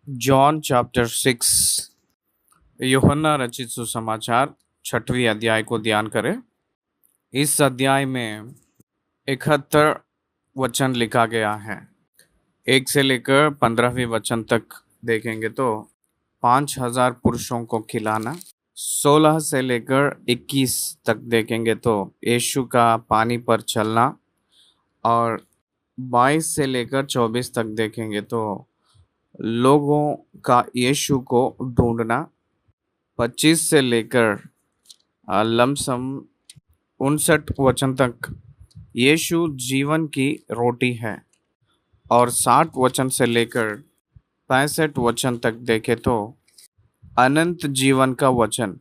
John chapter 6। यूहन्ना रचित सुसमाचार 6वीं अध्याय को ध्यान करें। इस अध्याय में 71 वचन लिखा गया है। 1 से लेकर 15वीं वचन तक देखेंगे तो 5000 पुरुषों को खिलाना। 16 से लेकर 21 तक देखेंगे तो यीशु का पानी पर चलना। और 22 से लेकर 24 तक देखेंगे तो लोगों का यीशु को ढूंढना। 25 से लेकर लमसम 59 वचन तक यीशु जीवन की रोटी है। और 60 वचन से लेकर 65 वचन तक देखे तो अनंत जीवन का वचन।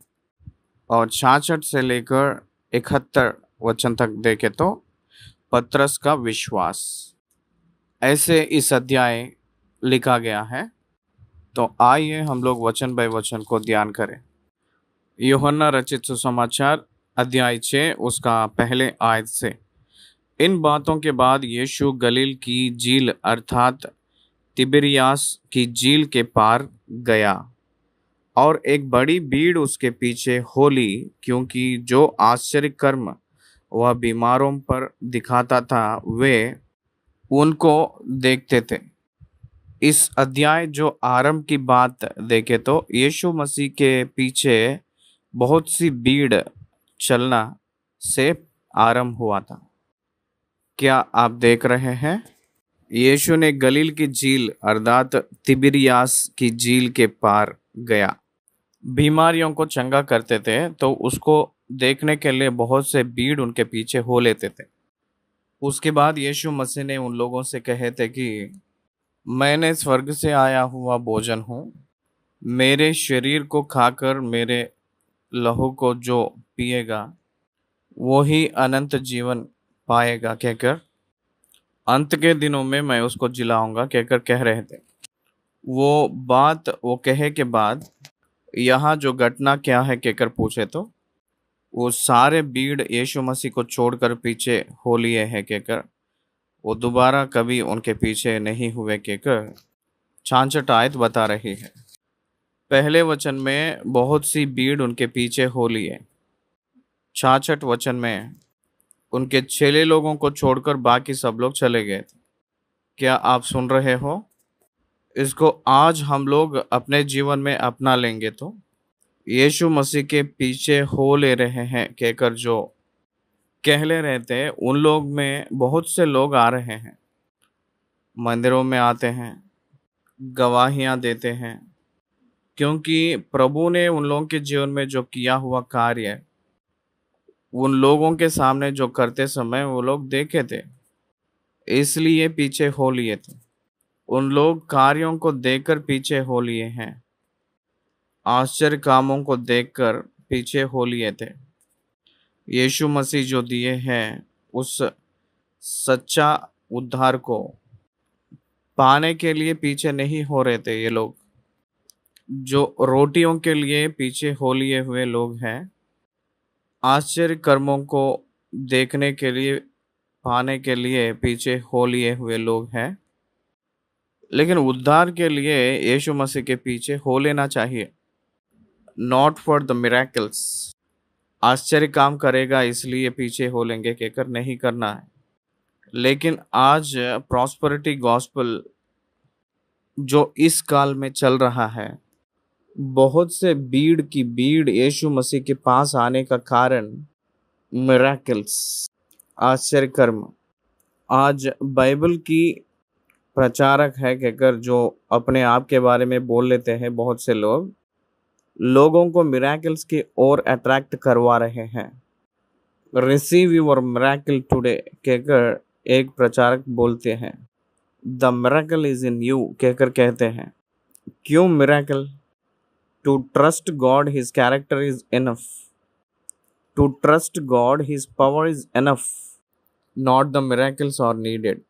और 66 से लेकर 71 वचन तक देखे तो पतरस का विश्वास। ऐसे इस अध्याय लिखा गया है। तो आइए हम लोग वचन बाय वचन को ध्यान करें। यूहन्ना रचित सुसमाचार अध्याय 6 उसका पहले आयत से। इन बातों के बाद यीशु गलील की झील अर्थात तिबिरियास की झील के पार गया और एक बड़ी भीड़ उसके पीछे हो ली, क्योंकि जो आश्चर्य कर्म वह बीमारों पर दिखाता था वे उनको देखते थे। इस अध्याय जो आरंभ की बात देखे तो यीशु मसीह के पीछे बहुत सी भीड़ चलना से आरंभ हुआ था। क्या आप देख रहे हैं? यीशु ने गलील की झील अर्थात तिबिरियास की झील के पार गया। बीमारियों को चंगा करते थे तो उसको देखने के लिए बहुत से भीड़ उनके पीछे हो लेते थे। उसके बाद यीशु मसीह ने उन लोगों से कहे थे कि मैंने स्वर्ग से आया हुआ भोजन हूँ, मेरे शरीर को खाकर मेरे लहू को जो पिएगा वो ही अनंत जीवन पाएगा कहकर अंत के दिनों में मैं उसको जिलाऊंगा कहकर कह रहे थे। वो बात वो कहे के बाद यहाँ जो घटना क्या है कहकर पूछे तो वो सारे भीड़ यीशु मसीह को छोड़कर पीछे हो लिए हैं कहकर वो दोबारा कभी उनके पीछे नहीं हुए कहकर 66 आयत बता रही है। पहले वचन में बहुत सी भीड़ उनके पीछे हो लिए। 66 वचन में उनके चेले लोगों को छोड़कर बाकी सब लोग चले गए थे। क्या आप सुन रहे हो? इसको आज हम लोग अपने जीवन में अपना लेंगे तो यीशु मसीह के पीछे हो ले रहे हैं कहकर जो कहले रहते हैं, उन लोग में बहुत से लोग आ रहे हैं, मंदिरों में आते हैं, गवाहियां देते हैं, क्योंकि प्रभु ने उन लोगों के जीवन में जो किया हुआ कार्य उन लोगों के सामने जो करते समय वो लोग देखे थे, इसलिए पीछे हो लिए थे। उन लोग कार्यों को देखकर पीछे हो लिए हैं, आश्चर्य कामों को देखकर पीछे हो लिए थे। यीशु मसीह जो दिए हैं उस सच्चा उद्धार को पाने के लिए पीछे नहीं हो रहे थे। ये लोग जो रोटियों के लिए पीछे हो लिए हुए लोग हैं, आश्चर्य कर्मों को देखने के लिए पाने के लिए पीछे हो लिए हुए लोग हैं, लेकिन उद्धार के लिए यीशु मसीह के पीछे हो लेना चाहिए। नॉट फॉर द मिरेकल्स, आश्चर्य काम करेगा इसलिए पीछे हो लेंगे कहकर नहीं करना है। लेकिन आज प्रॉस्पेरिटी गॉस्पेल जो इस काल में चल रहा है, बहुत से भीड़ की भीड़ यीशु मसीह के पास आने का कारण मिरेकल्स, आश्चर्य कर्म। आज बाइबल की प्रचारक है कहकर जो अपने आप के बारे में बोल लेते हैं, बहुत से लोग लोगों को मिरेकल्स की ओर अट्रैक्ट करवा रहे हैं। रिसीव योर मिरेकल टुडे कहकर एक प्रचारक बोलते हैं। The miracle is in you कहकर कहते हैं। क्यों miracle? To trust God his character is enough, to trust God his power is enough, not the miracles are needed.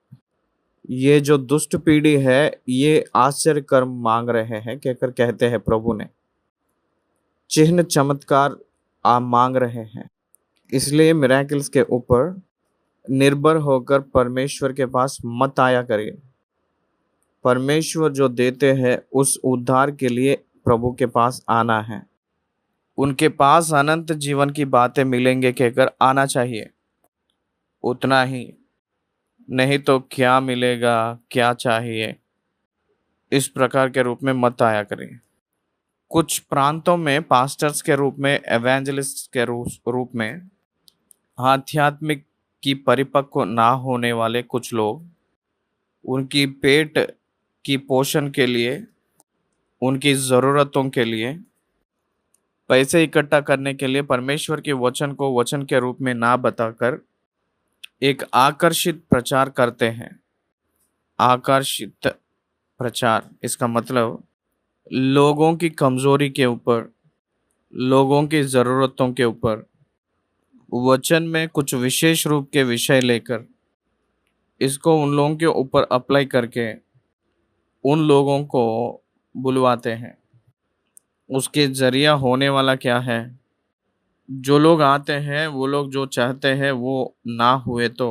ये जो दुष्ट पीढ़ी है ये आश्चर्य कर्म मांग रहे हैं कहकर कहते हैं प्रभु ने, चिन्ह चमत्कार आप मांग रहे हैं। इसलिए मिरेकल्स के ऊपर निर्भर होकर परमेश्वर के पास मत आया करिए। परमेश्वर जो देते हैं उस उद्धार के लिए प्रभु के पास आना है। उनके पास अनंत जीवन की बातें मिलेंगे कहकर आना चाहिए, उतना ही। नहीं तो क्या मिलेगा, क्या चाहिए, इस प्रकार के रूप में मत आया करें। कुछ प्रांतों में पास्टर्स के रूप में, एवेंजलिस्ट के रूप में, आध्यात्मिक की परिपक्व ना होने वाले कुछ लोग उनकी पेट की पोषण के लिए, उनकी ज़रूरतों के लिए, पैसे इकट्ठा करने के लिए परमेश्वर के वचन को वचन के रूप में ना बताकर एक आकर्षित प्रचार करते हैं। आकर्षित प्रचार, इसका मतलब लोगों की कमजोरी के ऊपर, लोगों की ज़रूरतों के ऊपर वचन में कुछ विशेष रूप के विषय लेकर इसको उन लोगों के ऊपर अप्लाई करके उन लोगों को बुलवाते हैं। उसके जरिया होने वाला क्या है? जो लोग आते हैं वो लोग जो चाहते हैं वो ना हुए तो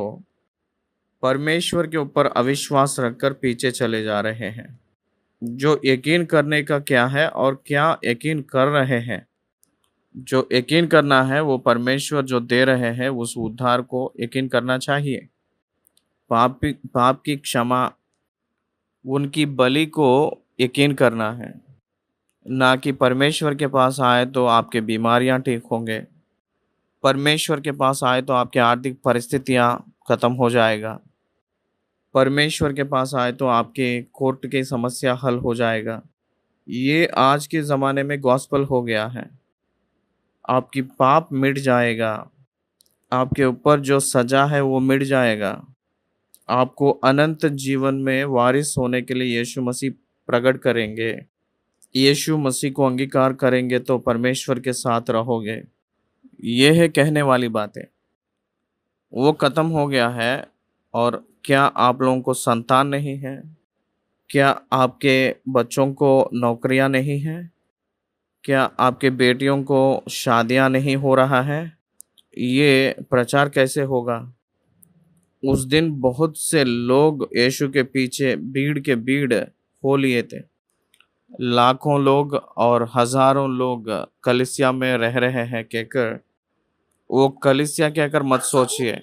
परमेश्वर के ऊपर अविश्वास रखकर पीछे चले जा रहे हैं। जो यकीन करने का क्या है और क्या यकीन कर रहे हैं, जो यकीन करना है वो परमेश्वर जो दे रहे हैं उस उद्धार को यकीन करना चाहिए। पाप की क्षमा, उनकी बलि को यकीन करना है, ना कि परमेश्वर के पास आए तो आपके बीमारियां ठीक होंगे, परमेश्वर के पास आए तो आपकी आर्थिक परिस्थितियां खत्म हो जाएगा, परमेश्वर के पास आए तो आपके कोर्ट की समस्या हल हो जाएगा। ये आज के ज़माने में गॉस्पल हो गया है। आपकी पाप मिट जाएगा, आपके ऊपर जो सजा है वो मिट जाएगा। आपको अनंत जीवन में वारिस होने के लिए यीशु मसीह प्रकट करेंगे। यीशु मसीह को अंगीकार करेंगे तो परमेश्वर के साथ रहोगे। ये है कहने वाली बातें, वो खत्म हो गया है। और क्या आप लोगों को संतान नहीं है? क्या आपके बच्चों को नौकरियां नहीं हैं? क्या आपके बेटियों को शादियां नहीं हो रहा है? ये प्रचार कैसे होगा? उस दिन बहुत से लोग यीशु के पीछे भीड़ के भीड़ हो लिए थे। लाखों लोग और हजारों लोग कलीसिया में रह रहे हैं कहकर, वो कलीसिया कहकर मत सोचिए।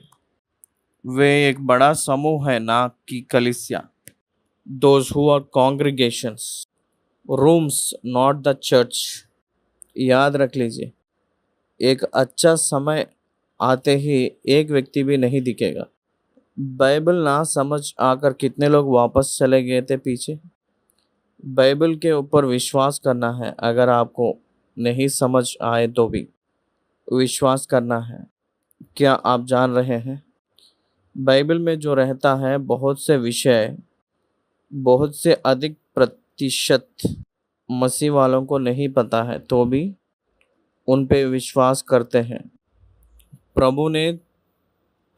वे एक बड़ा समूह है, ना कि कलीसिया। Those who are congregations, rooms, not the church. याद रख लीजिए, एक अच्छा समय आते ही एक व्यक्ति भी नहीं दिखेगा। बाइबल ना समझ आकर कितने लोग वापस चले गए थे पीछे। बाइबल के ऊपर विश्वास करना है। अगर आपको नहीं समझ आए तो भी विश्वास करना है। क्या आप जान रहे हैं, बाइबल में जो रहता है बहुत से विषय, बहुत से अधिक प्रतिशत मसीह वालों को नहीं पता है तो भी उन पे विश्वास करते हैं। प्रभु ने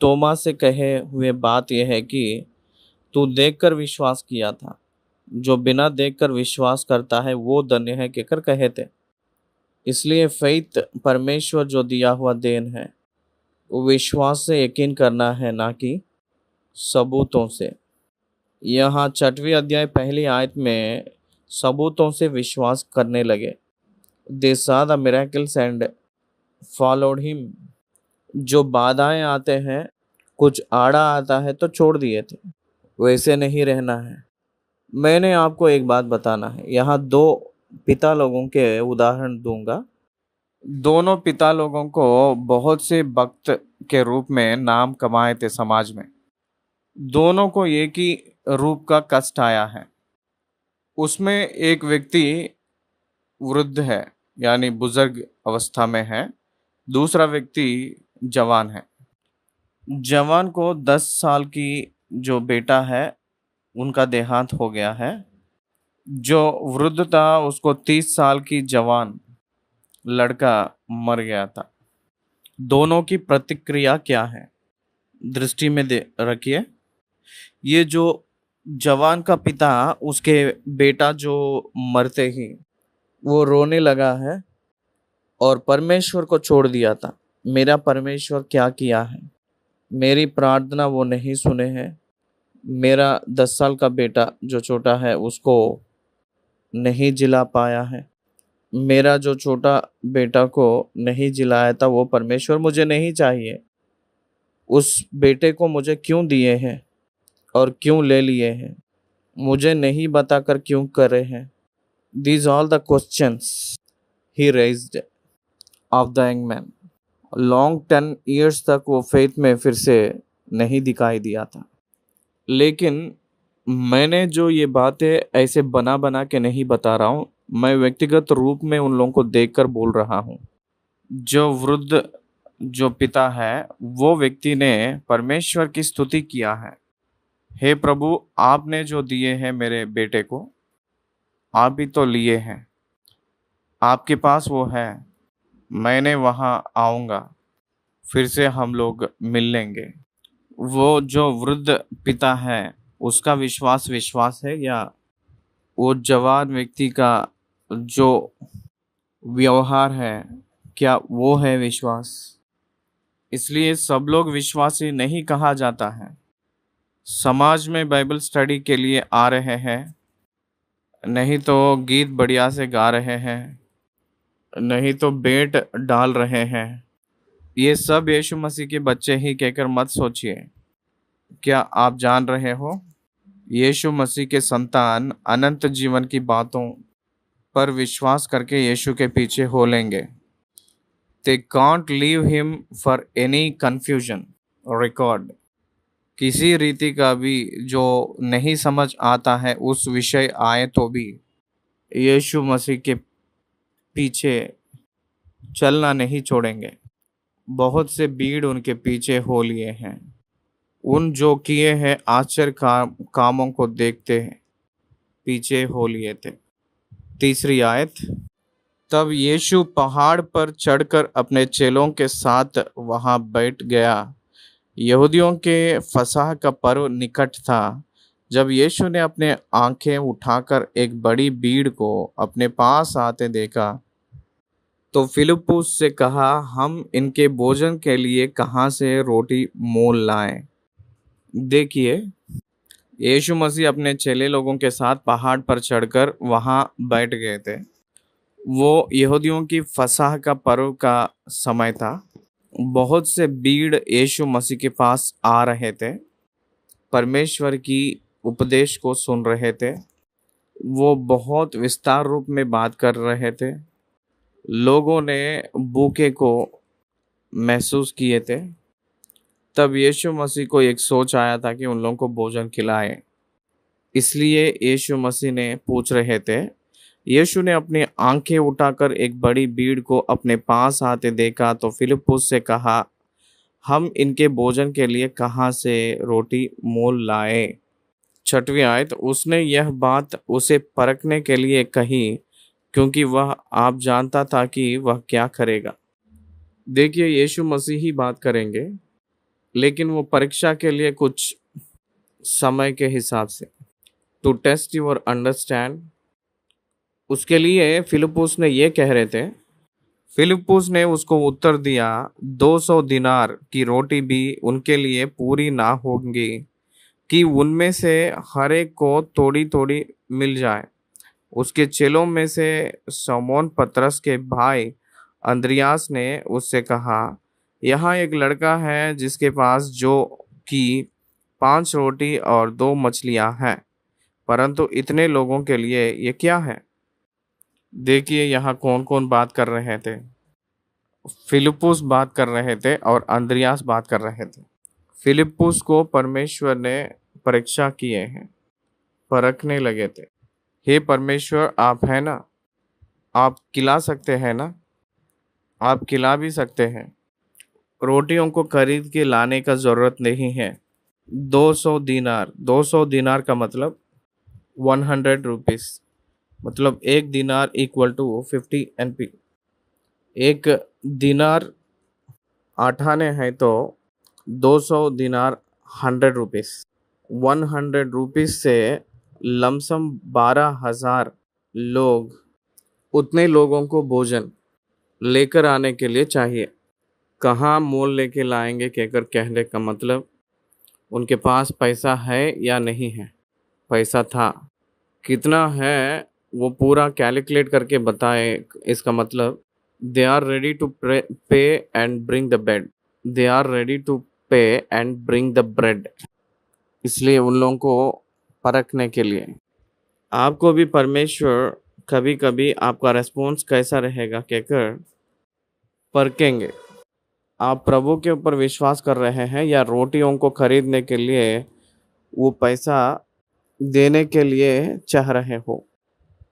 तोमा से कहे हुए बात यह है कि तू देखकर विश्वास किया था, जो बिना देखकर विश्वास करता है वो धन्य है कहकर कहे थे। इसलिए फेथ परमेश्वर जो दिया हुआ देन है, वो विश्वास से यकीन करना है, ना कि सबूतों से। यहाँ 6वीं अध्याय पहली आयत में सबूतों से विश्वास करने लगे। दे saw the miracles and followed him। जो बाधाएं आते हैं, कुछ आड़ा आता है तो छोड़ दिए थे। वैसे नहीं रहना है। मैंने आपको एक बात बताना है। यहाँ दो पिता लोगों के उदाहरण दूंगा। दोनों पिता लोगों को बहुत से भक्त के रूप में नाम कमाए थे समाज में। दोनों को एक ही रूप का कष्ट आया है। उसमें एक व्यक्ति वृद्ध है, यानी बुजुर्ग अवस्था में है। दूसरा व्यक्ति जवान है। जवान को 10 साल की जो बेटा है उनका देहांत हो गया है। जो वृद्ध था उसको 30 साल की जवान लड़का मर गया था। दोनों की प्रतिक्रिया क्या है, दृष्टि में रखिए। ये जो जवान का पिता, उसके बेटा जो मरते ही वो रोने लगा है और परमेश्वर को छोड़ दिया था। मेरा परमेश्वर क्या किया है, मेरी प्रार्थना वो नहीं सुने हैं, मेरा 10 साल का बेटा जो छोटा है उसको नहीं जिला पाया है। मेरा जो छोटा बेटा को नहीं जिलाया था वो परमेश्वर मुझे नहीं चाहिए। उस बेटे को मुझे क्यों दिए हैं और क्यों ले लिए हैं, मुझे नहीं बताकर क्यों करे हैं। These all the questions he raised of the young man. Long 10 years तक वो फेथ में फिर से नहीं दिखाई दिया था। लेकिन मैंने जो ये बातें ऐसे बना बना के नहीं बता रहा हूँ, मैं व्यक्तिगत रूप में उन लोगों को देखकर बोल रहा हूँ। जो वृद्ध जो पिता है वो व्यक्ति ने परमेश्वर की स्तुति किया है, हे प्रभु आपने जो दिए हैं मेरे बेटे को, आप ही तो लिए हैं, आपके पास वो है, मैंने वहाँ आऊँगा, फिर से हम लोग मिल लेंगे। वो जो वृद्ध पिता है उसका विश्वास विश्वास है या वो जवान व्यक्ति का जो व्यवहार है क्या वो है विश्वास? इसलिए सब लोग विश्वासी नहीं कहा जाता है। समाज में बाइबल स्टडी के लिए आ रहे हैं, नहीं तो गीत बढ़िया से गा रहे हैं, नहीं तो बेट डाल रहे हैं, ये सब यीशु मसीह के बच्चे ही कहकर मत सोचिए। क्या आप जान रहे हो यीशु मसीह के संतान अनंत जीवन की बातों पर विश्वास करके यीशु के पीछे हो लेंगे। They can't leave him for any confusion record। किसी रीति का भी जो नहीं समझ आता है उस विषय आए तो भी यीशु मसीह के पीछे चलना नहीं छोड़ेंगे। बहुत से भीड़ उनके पीछे हो लिए हैं, उन जो किए हैं आश्चर्य कामों को देखते हैं पीछे हो लिए थे। तीसरी आयत, तब यीशु पहाड़ पर चढ़कर अपने चेलों के साथ वहां बैठ गया। यहूदियों के फसह का पर्व निकट था। जब यीशु ने अपने आंखें उठाकर एक बड़ी भीड़ को अपने पास आते देखा तो फिलिप्पुस से कहा, हम इनके भोजन के लिए कहाँ से रोटी मोल लाएं। देखिए यीशु मसीह अपने चेले लोगों के साथ पहाड़ पर चढ़कर वहां बैठ गए थे। वो यहूदियों की फसह का पर्व का समय था। बहुत से भीड़ यीशु मसीह के पास आ रहे थे, परमेश्वर की उपदेश को सुन रहे थे। वो बहुत विस्तार रूप में बात कर रहे थे। लोगों ने भूखे को महसूस किए थे। तब यीशु मसीह को एक सोच आया था कि उन लोगों को भोजन खिलाए। इसलिए यीशु मसीह ने पूछ रहे थे। यीशु ने अपनी आंखें उठाकर एक बड़ी भीड़ को अपने पास आते देखा तो फिलिप्पुस से कहा, हम इनके भोजन के लिए कहाँ से रोटी मोल लाए। 6वीं आयत, उसने यह बात उसे परखने के लिए कही क्योंकि वह आप जानता था कि वह क्या करेगा। देखिए यीशु मसीह ही बात करेंगे, लेकिन वो परीक्षा के लिए कुछ समय के हिसाब से टू टेस्ट योर अंडरस्टैंड। उसके लिए फिलिप्पुस ने ये कह रहे थे। फिलिप्पुस ने उसको उत्तर दिया, 200 दिनार की रोटी भी उनके लिए पूरी ना होंगी कि उनमें से हर एक को थोड़ी थोड़ी मिल जाए। उसके चेलों में से शमौन पतरस के भाई अंद्रियास ने उससे कहा, यहाँ एक लड़का है जिसके पास जो कि 5 रोटी और 2 मछलियाँ हैं, परंतु इतने लोगों के लिए ये क्या है। देखिए यहाँ कौन कौन बात कर रहे थे। फिलिप्पुस बात कर रहे थे और अंद्रियास बात कर रहे थे। फिलिप्पुस को परमेश्वर ने परीक्षा किए हैं, परखने लगे थे। हे परमेश्वर आप है ना, आप खिला सकते हैं ना, आप खिला भी सकते हैं। रोटियों को खरीद के लाने का ज़रूरत नहीं है। 200 दिनार का मतलब 100 रुपीज़, मतलब 1 दिनार इक्वल टू 50 NP। एक दिनार 8 आने हैं तो 200 दिनार 100 रुपीज़। 100 रुपीज़ से लमसम 12,000 लोग, उतने लोगों को भोजन लेकर आने के लिए चाहिए। कहाँ मोल लेके लाएंगे कहकर कहने का मतलब उनके पास पैसा है या नहीं है। पैसा था, कितना है वो पूरा कैलकुलेट करके बताए। इसका मतलब they are ready to pay and bring the bed, they are ready to pay and bring the bread. इसलिए उन लोगों को परखने के लिए आपको भी परमेश्वर कभी कभी आपका रेस्पॉन्स कैसा रहेगा कहकर परखेंगे। आप प्रभु के ऊपर विश्वास कर रहे हैं या रोटियों को खरीदने के लिए वो पैसा देने के लिए चाह रहे हो।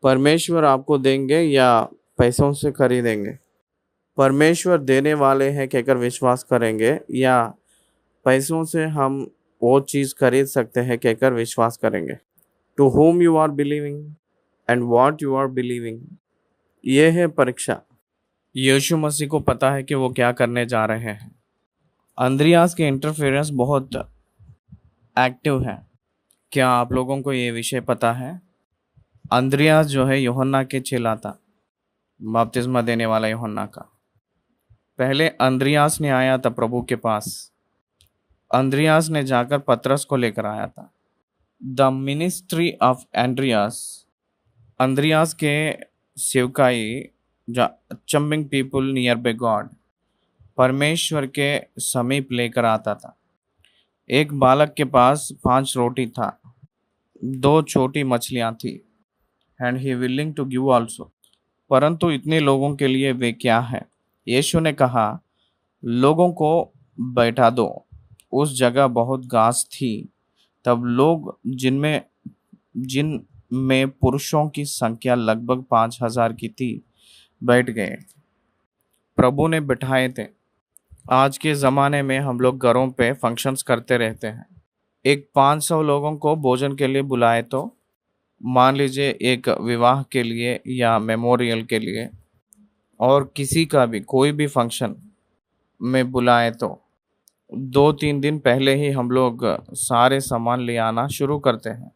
परमेश्वर आपको देंगे या पैसों से खरीदेंगे। परमेश्वर देने वाले हैं कहकर विश्वास करेंगे या पैसों से हम वो चीज़ खरीद सकते हैं कहकर विश्वास करेंगे। To whom you are believing and what you are believing, ये है परीक्षा। यीशु मसीह को पता है कि वो क्या करने जा रहे हैं। अंद्रियास के इंटरफेरेंस बहुत एक्टिव है। क्या आप लोगों को ये विषय पता है? अंद्रियास जो है यूहन्ना के चेला था, बपतिस्मा देने वाला यूहन्ना का। पहले अंद्रियास ने आया था प्रभु के पास। अंद्रियास ने जाकर पतरस को लेकर आया था। The ministry of Andreas, Andreas के सेवकाई चम्बिंग पीपुल नियर बाय गॉड, परमेश्वर के समीप लेकर आता था। एक बालक के पास 5 रोटी था, 2 छोटी मछलियां थी, and he willing to give also. परंतु इतने लोगों के लिए वे क्या है? यीशु ने कहा, लोगों को बैठा दो। उस जगह बहुत घास थी। तब लोग जिन में पुरुषों की संख्या लगभग 5,000 की थी बैठ गए। प्रभु ने बिठाए थे। आज के ज़माने में हम लोग घरों पे फंक्शंस करते रहते हैं। एक 500 लोगों को भोजन के लिए बुलाए तो मान लीजिए एक विवाह के लिए या मेमोरियल के लिए और किसी का भी कोई भी फंक्शन में बुलाए तो 2-3 दिन पहले ही हम लोग सारे सामान ले आना शुरू करते हैं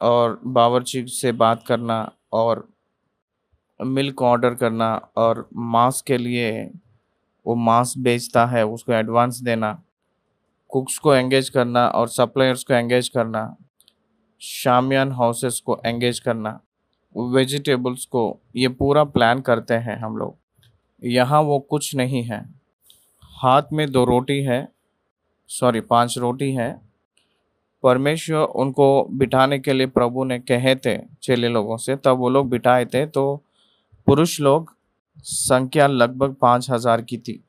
और बावर्ची से बात करना और मिल्क ऑर्डर करना और मांस के लिए वो मांस बेचता है उसको एडवांस देना, कुक्स को एंगेज करना और सप्लायर्स को एंगेज करना, शामियान हाउसेस को एंगेज करना, वेजिटेबल्स को, ये पूरा प्लान करते हैं हम लोग। यहाँ वो कुछ नहीं है। हाथ में 2 रोटी है, 5 रोटी है। परमेश्वर उनको बिठाने के लिए प्रभु ने कहे थे चेले लोगों से, तब वो लोग बिठाए थे। तो पुरुष लोग संख्या लगभग 5,000 की थी।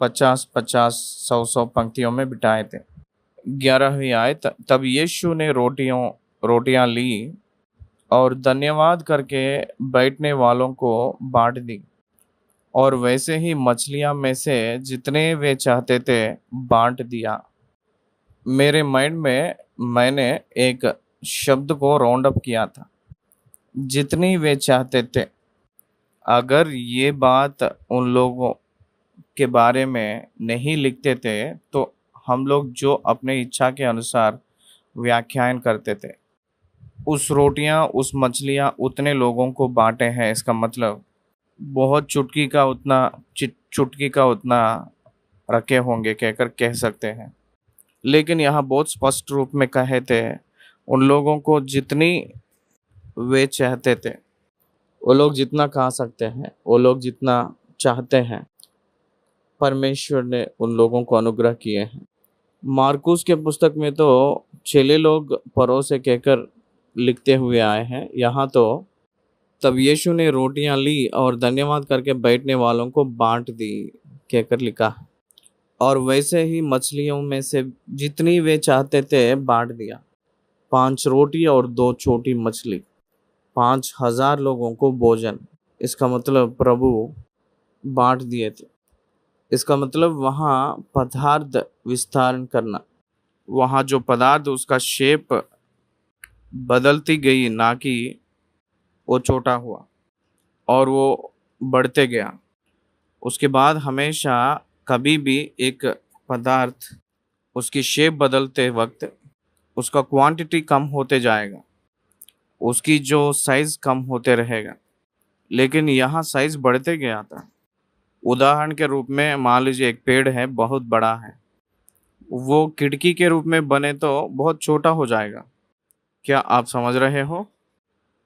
50-50, 100-100 पंक्तियों में बिठाए थे। 11वीं आयत, तब यीशु ने रोटियां ली और धन्यवाद करके बैठने वालों को बांट दी, और वैसे ही मछलियां में से जितने वे चाहते थे बांट दिया। मेरे माइंड में मैंने एक शब्द को राउंड अप किया था, जितनी वे चाहते थे। अगर ये बात उन लोगों के बारे में नहीं लिखते थे तो हम लोग जो अपने इच्छा के अनुसार व्याख्यान करते थे। उस रोटियां, उस मछलियां उतने लोगों को बांटे हैं, इसका मतलब बहुत चुटकी का उतना रखे होंगे कहकर कह सकते हैं। लेकिन यहाँ बहुत स्पष्ट रूप में कहे थे, उन लोगों को जितनी वे चाहते थे, वो लोग जितना खा सकते हैं, वो लोग जितना चाहते हैं, परमेश्वर ने उन लोगों को अनुग्रह किए हैं। मार्कुस के पुस्तक में तो चेले लोग परोसे कहकर लिखते हुए आए हैं। यहाँ तो तब यीशु ने रोटियां ली और धन्यवाद करके बैठने वालों को बांट दी कहकर लिखा है। और वैसे ही मछलियों में से जितनी वे चाहते थे बांट दिया। 5 रोटी और 2 छोटी मछली, 5,000 लोगों को भोजन। इसका मतलब प्रभु बांट दिए थे। इसका मतलब वहाँ पदार्थ विस्तारण करना, वहाँ जो पदार्थ उसका शेप बदलती गई, ना कि वो छोटा हुआ और वो बढ़ते गया। उसके बाद हमेशा कभी भी एक पदार्थ उसकी शेप बदलते वक्त उसका क्वांटिटी कम होते जाएगा, उसकी जो साइज़ कम होते रहेगा, लेकिन यहाँ साइज़ बढ़ते गया था। उदाहरण के रूप में मान लीजिए एक पेड़ है, बहुत बड़ा है, वो खिड़की के रूप में बने तो बहुत छोटा हो जाएगा। क्या आप समझ रहे हो?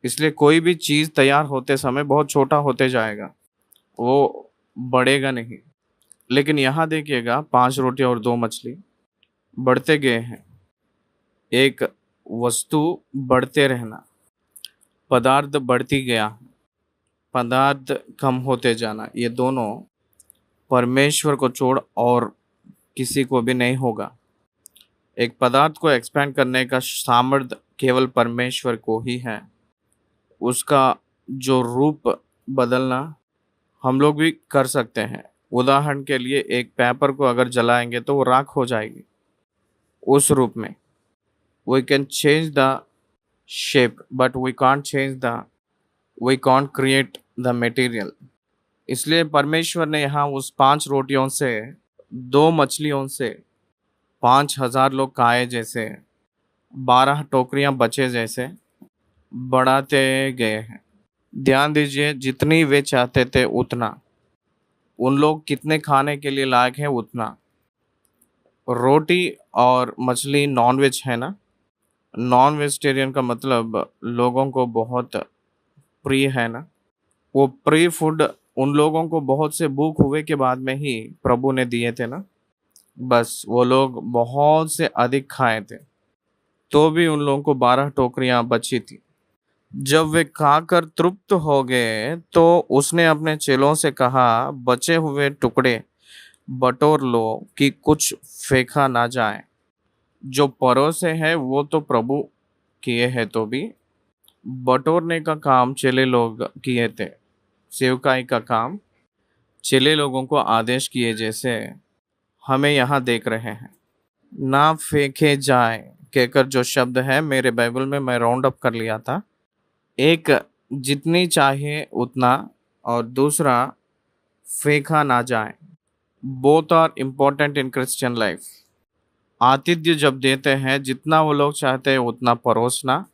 इसलिए कोई भी चीज़ तैयार होते समय बहुत छोटा होते जाएगा, वो बढ़ेगा नहीं। लेकिन यहाँ देखिएगा, 5 रोटी और 2 मछली बढ़ते गए हैं। एक वस्तु बढ़ते रहना, पदार्थ बढ़ती गया, पदार्थ कम होते जाना, ये दोनों परमेश्वर को छोड़ और किसी को भी नहीं होगा। एक पदार्थ को एक्सपेंड करने का सामर्थ्य केवल परमेश्वर को ही है। उसका जो रूप बदलना हम लोग भी कर सकते हैं। उदाहरण के लिए, एक पेपर को अगर जलाएंगे तो वो राख हो जाएगी। उस रूप में we can change the shape, but we can't create the material. इसलिए परमेश्वर ने यहाँ उस 5 रोटियों से, 2 मछलियों से 5,000 लोग खाए जैसे, 12 टोकरियां बचे जैसे बढ़ाते गए हैं। ध्यान दीजिए, जितनी वे चाहते थे उतना, उन लोग कितने खाने के लिए लायक है उतना। रोटी और मछली नॉन वेज है ना। नॉन वेजिटेरियन का मतलब लोगों को बहुत प्रिय है ना। वो प्रिय फूड उन लोगों को बहुत से भूख हुए के बाद में ही प्रभु ने दिए थे ना। बस वो लोग बहुत से अधिक खाए थे, तो भी उन लोगों को 12 टोकरियां बची थी। जब वे खाकर तृप्त हो गए तो उसने अपने चेलों से कहा, बचे हुए टुकड़े बटोर लो कि कुछ फेंका ना जाए। जो परोसे हैं वो तो प्रभु किए हैं, तो भी बटोरने का काम चेले लोग किए थे। सेवकाई का काम चेले लोगों को आदेश किए जैसे हमें यहाँ देख रहे हैं। ना फेंके जाए कहकर जो शब्द है मेरे बाइबल में, मैं राउंड अप कर लिया था। एक, जितनी चाहिए उतना, और दूसरा, फेंका ना जाए। Both are important in Christian life. आतिथ्य जब देते हैं, जितना वो लोग चाहते हैं उतना परोसना,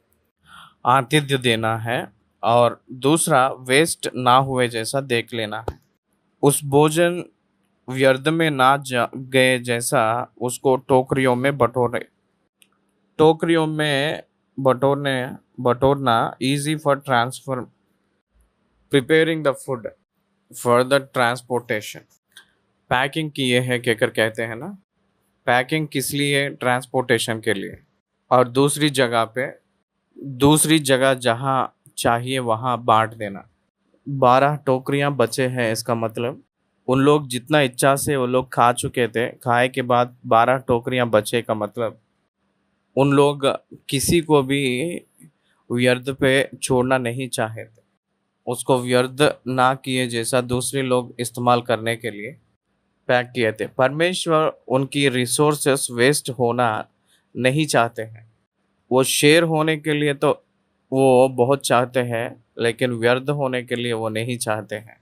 आतिथ्य देना है। और दूसरा, वेस्ट ना हुए जैसा देख लेना है। उस भोजन व्यर्थ में ना गए जैसा उसको टोकरियों में बटोरे। टोकरियों में बटोरना easy for transfer, preparing the food for the transportation. Packing किए है कहकर कहते हैं ना। पैकिंग किस लिए? ट्रांसपोर्टेशन के लिए। और दूसरी जगह जहाँ चाहिए वहाँ बांट देना। 12 टोकरियां बचे हैं, इसका मतलब उन लोग जितना इच्छा से वो लोग खा चुके थे, खाए के बाद 12 टोकरियां बचे का मतलब उन लोग किसी को भी व्यर्थ पे छोड़ना नहीं चाहे थे। उसको व्यर्थ ना किए जैसा दूसरे लोग इस्तेमाल करने के लिए पैक किए थे। परमेश्वर उनकी रिसोर्सेस वेस्ट होना नहीं चाहते हैं। वो शेयर होने के लिए तो वो बहुत चाहते हैं, लेकिन व्यर्थ होने के लिए वो नहीं चाहते हैं।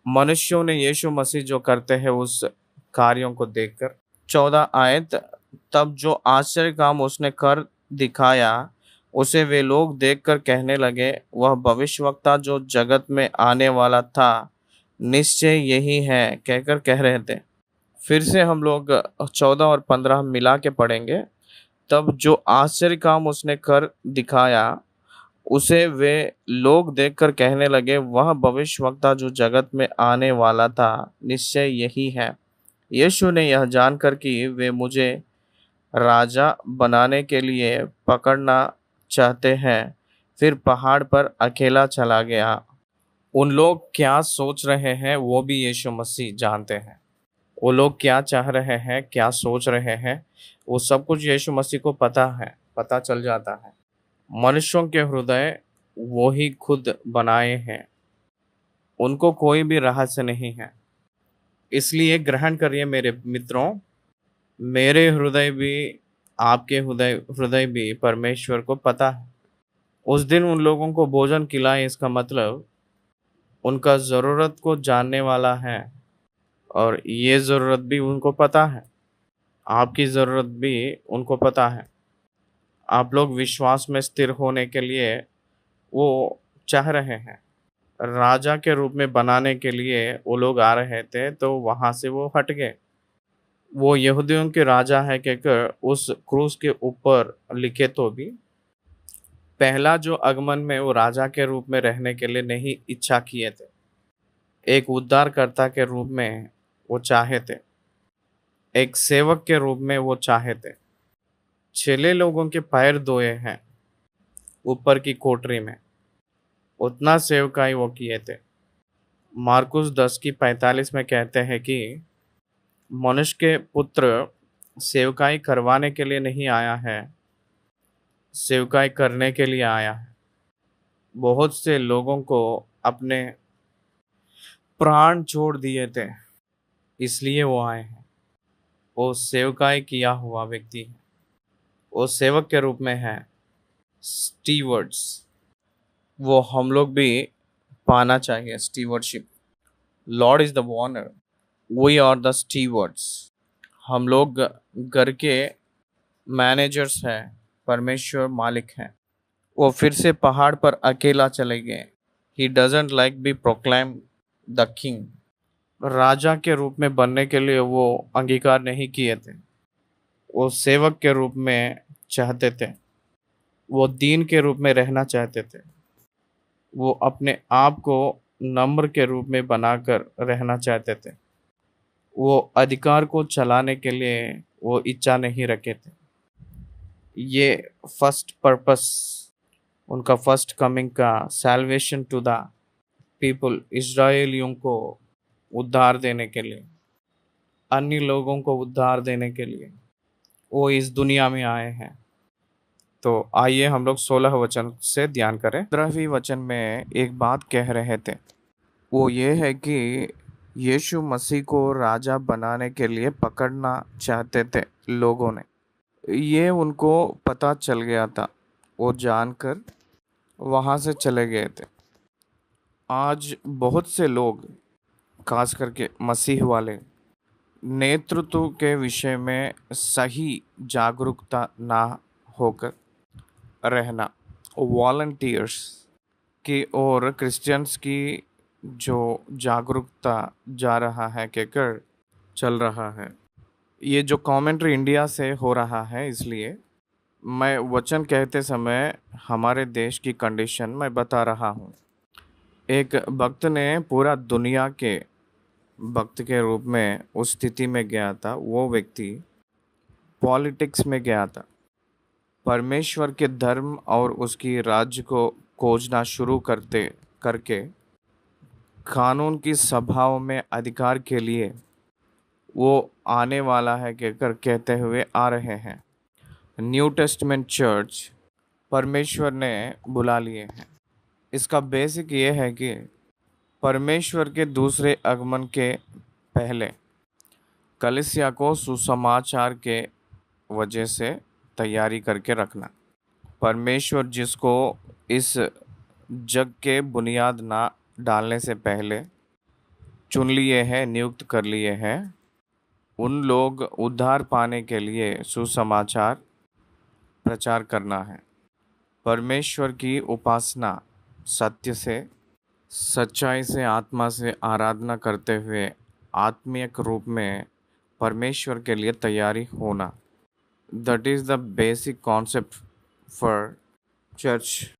मनुष्यों ने यीशु मसीह जो करते हैं उस कार्यों को देखकर, 14 आयत, तब जो आश्चर्य काम उसने कर दिखाया उसे वे लोग देखकर कहने लगे, वह भविष्यवक्ता जो जगत में आने वाला था निश्चय यही है कहकर कह रहे थे। फिर से हम लोग 14 और 15 मिला के पढ़ेंगे। तब जो आश्चर्य काम उसने कर दिखाया उसे वे लोग देखकर कहने लगे, वह भविष्यवक्ता जो जगत में आने वाला था निश्चय यही है। यीशु ने यह जानकर कि वे मुझे राजा बनाने के लिए पकड़ना चाहते हैं, फिर पहाड़ पर अकेला चला गया। उन लोग क्या सोच रहे हैं वो भी यीशु मसीह जानते हैं। वो लोग क्या चाह रहे हैं, क्या सोच रहे हैं, वो सब कुछ यीशु मसीह को पता है, पता चल जाता है। मनुष्यों के हृदय वो ही खुद बनाए हैं, उनको कोई भी रहस्य नहीं है। इसलिए ग्रहण करिए मेरे मित्रों, मेरे हृदय भी, आपके हृदय हृदय भी परमेश्वर को पता है। उस दिन उन लोगों को भोजन खिलाए, इसका मतलब उनका ज़रूरत को जानने वाला है, और ये ज़रूरत भी उनको पता है। आपकी ज़रूरत भी उनको पता है। आप लोग विश्वास में स्थिर होने के लिए वो चाह रहे हैं। राजा के रूप में बनाने के लिए वो लोग आ रहे थे, तो वहाँ से वो हट गए। वो यहूदियों के राजा है कहकर उस क्रूस के ऊपर लिखे तो भी पहला जो आगमन में वो राजा के रूप में रहने के लिए नहीं इच्छा किए थे, एक उद्धारकर्ता के रूप में वो चाहे थे, एक सेवक के रूप में वो चाहे थे। 6 लोगों के पैर धोए हैं ऊपर की कोठरी में, उतना सेवकाई वो किए थे। मार्कुस 10:45 में कहते हैं कि मनुष्य के पुत्र सेवकाई करवाने के लिए नहीं आया है, सेवकाई करने के लिए आया है। बहुत से लोगों को अपने प्राण छोड़ दिए थे, इसलिए वो आए हैं। वो सेवकाई किया हुआ व्यक्ति है, वो सेवक के रूप में है, स्टीवर्ड्स। वो हम लोग भी पाना चाहिए stewardship. Lord is the owner, we are the stewards. हम लोग घर के मैनेजर्स हैं, परमेश्वर मालिक हैं। वो फिर से पहाड़ पर अकेला चले गए। He doesn't like be proclaim the king. राजा के रूप में बनने के लिए वो अंगीकार नहीं किए थे, वो सेवक के रूप में चाहते थे, वो दीन के रूप में रहना चाहते थे, वो अपने आप को नम्र के रूप में बनाकर रहना चाहते थे। वो अधिकार को चलाने के लिए वो इच्छा नहीं रखे थे। ये फर्स्ट पर्पस उनका फर्स्ट कमिंग का सैल्वेशन टू द पीपल, इजराइलियों को उद्धार देने के लिए, अन्य लोगों को उद्धार देने के लिए वो इस दुनिया में आए हैं। तो आइए हम लोग 16 वचन से ध्यान करें। 15वीं वचन में एक बात कह रहे थे, वो ये है कि यीशु मसीह को राजा बनाने के लिए पकड़ना चाहते थे लोगों ने। ये उनको पता चल गया था, वो जानकर वहाँ से चले गए थे। आज बहुत से लोग, खास करके मसीह वाले, नेतृत्व के विषय में सही जागरूकता ना होकर रहना, वॉलंटियर्स की और क्रिश्चियंस की जो जागरूकता जा रहा है कहकर चल रहा है। ये जो कमेंट्री इंडिया से हो रहा है, इसलिए मैं वचन कहते समय हमारे देश की कंडीशन मैं बता रहा हूँ। एक भक्त ने पूरा दुनिया के भक्त के रूप में उस स्थिति में गया था। वो व्यक्ति पॉलिटिक्स में गया था, परमेश्वर के धर्म और उसकी राज्य को खोजना शुरू करके कानून की सभाओं में अधिकार के लिए वो आने वाला है कहकर कहते हुए आ रहे हैं। न्यू टेस्टमेंट चर्च परमेश्वर ने बुला लिए हैं। इसका बेसिक ये है कि परमेश्वर के दूसरे आगमन के पहले कलीसिया को सुसमाचार के वजह से तैयारी करके रखना। परमेश्वर जिसको इस जग के बुनियाद ना डालने से पहले चुन लिए हैं, नियुक्त कर लिए हैं, उन लोग उद्धार पाने के लिए सुसमाचार प्रचार करना है। परमेश्वर की उपासना सत्य से, सच्चाई से, आत्मा से आराधना करते हुए आत्मिक रूप में परमेश्वर के लिए तैयारी होना। That is the basic concept for church.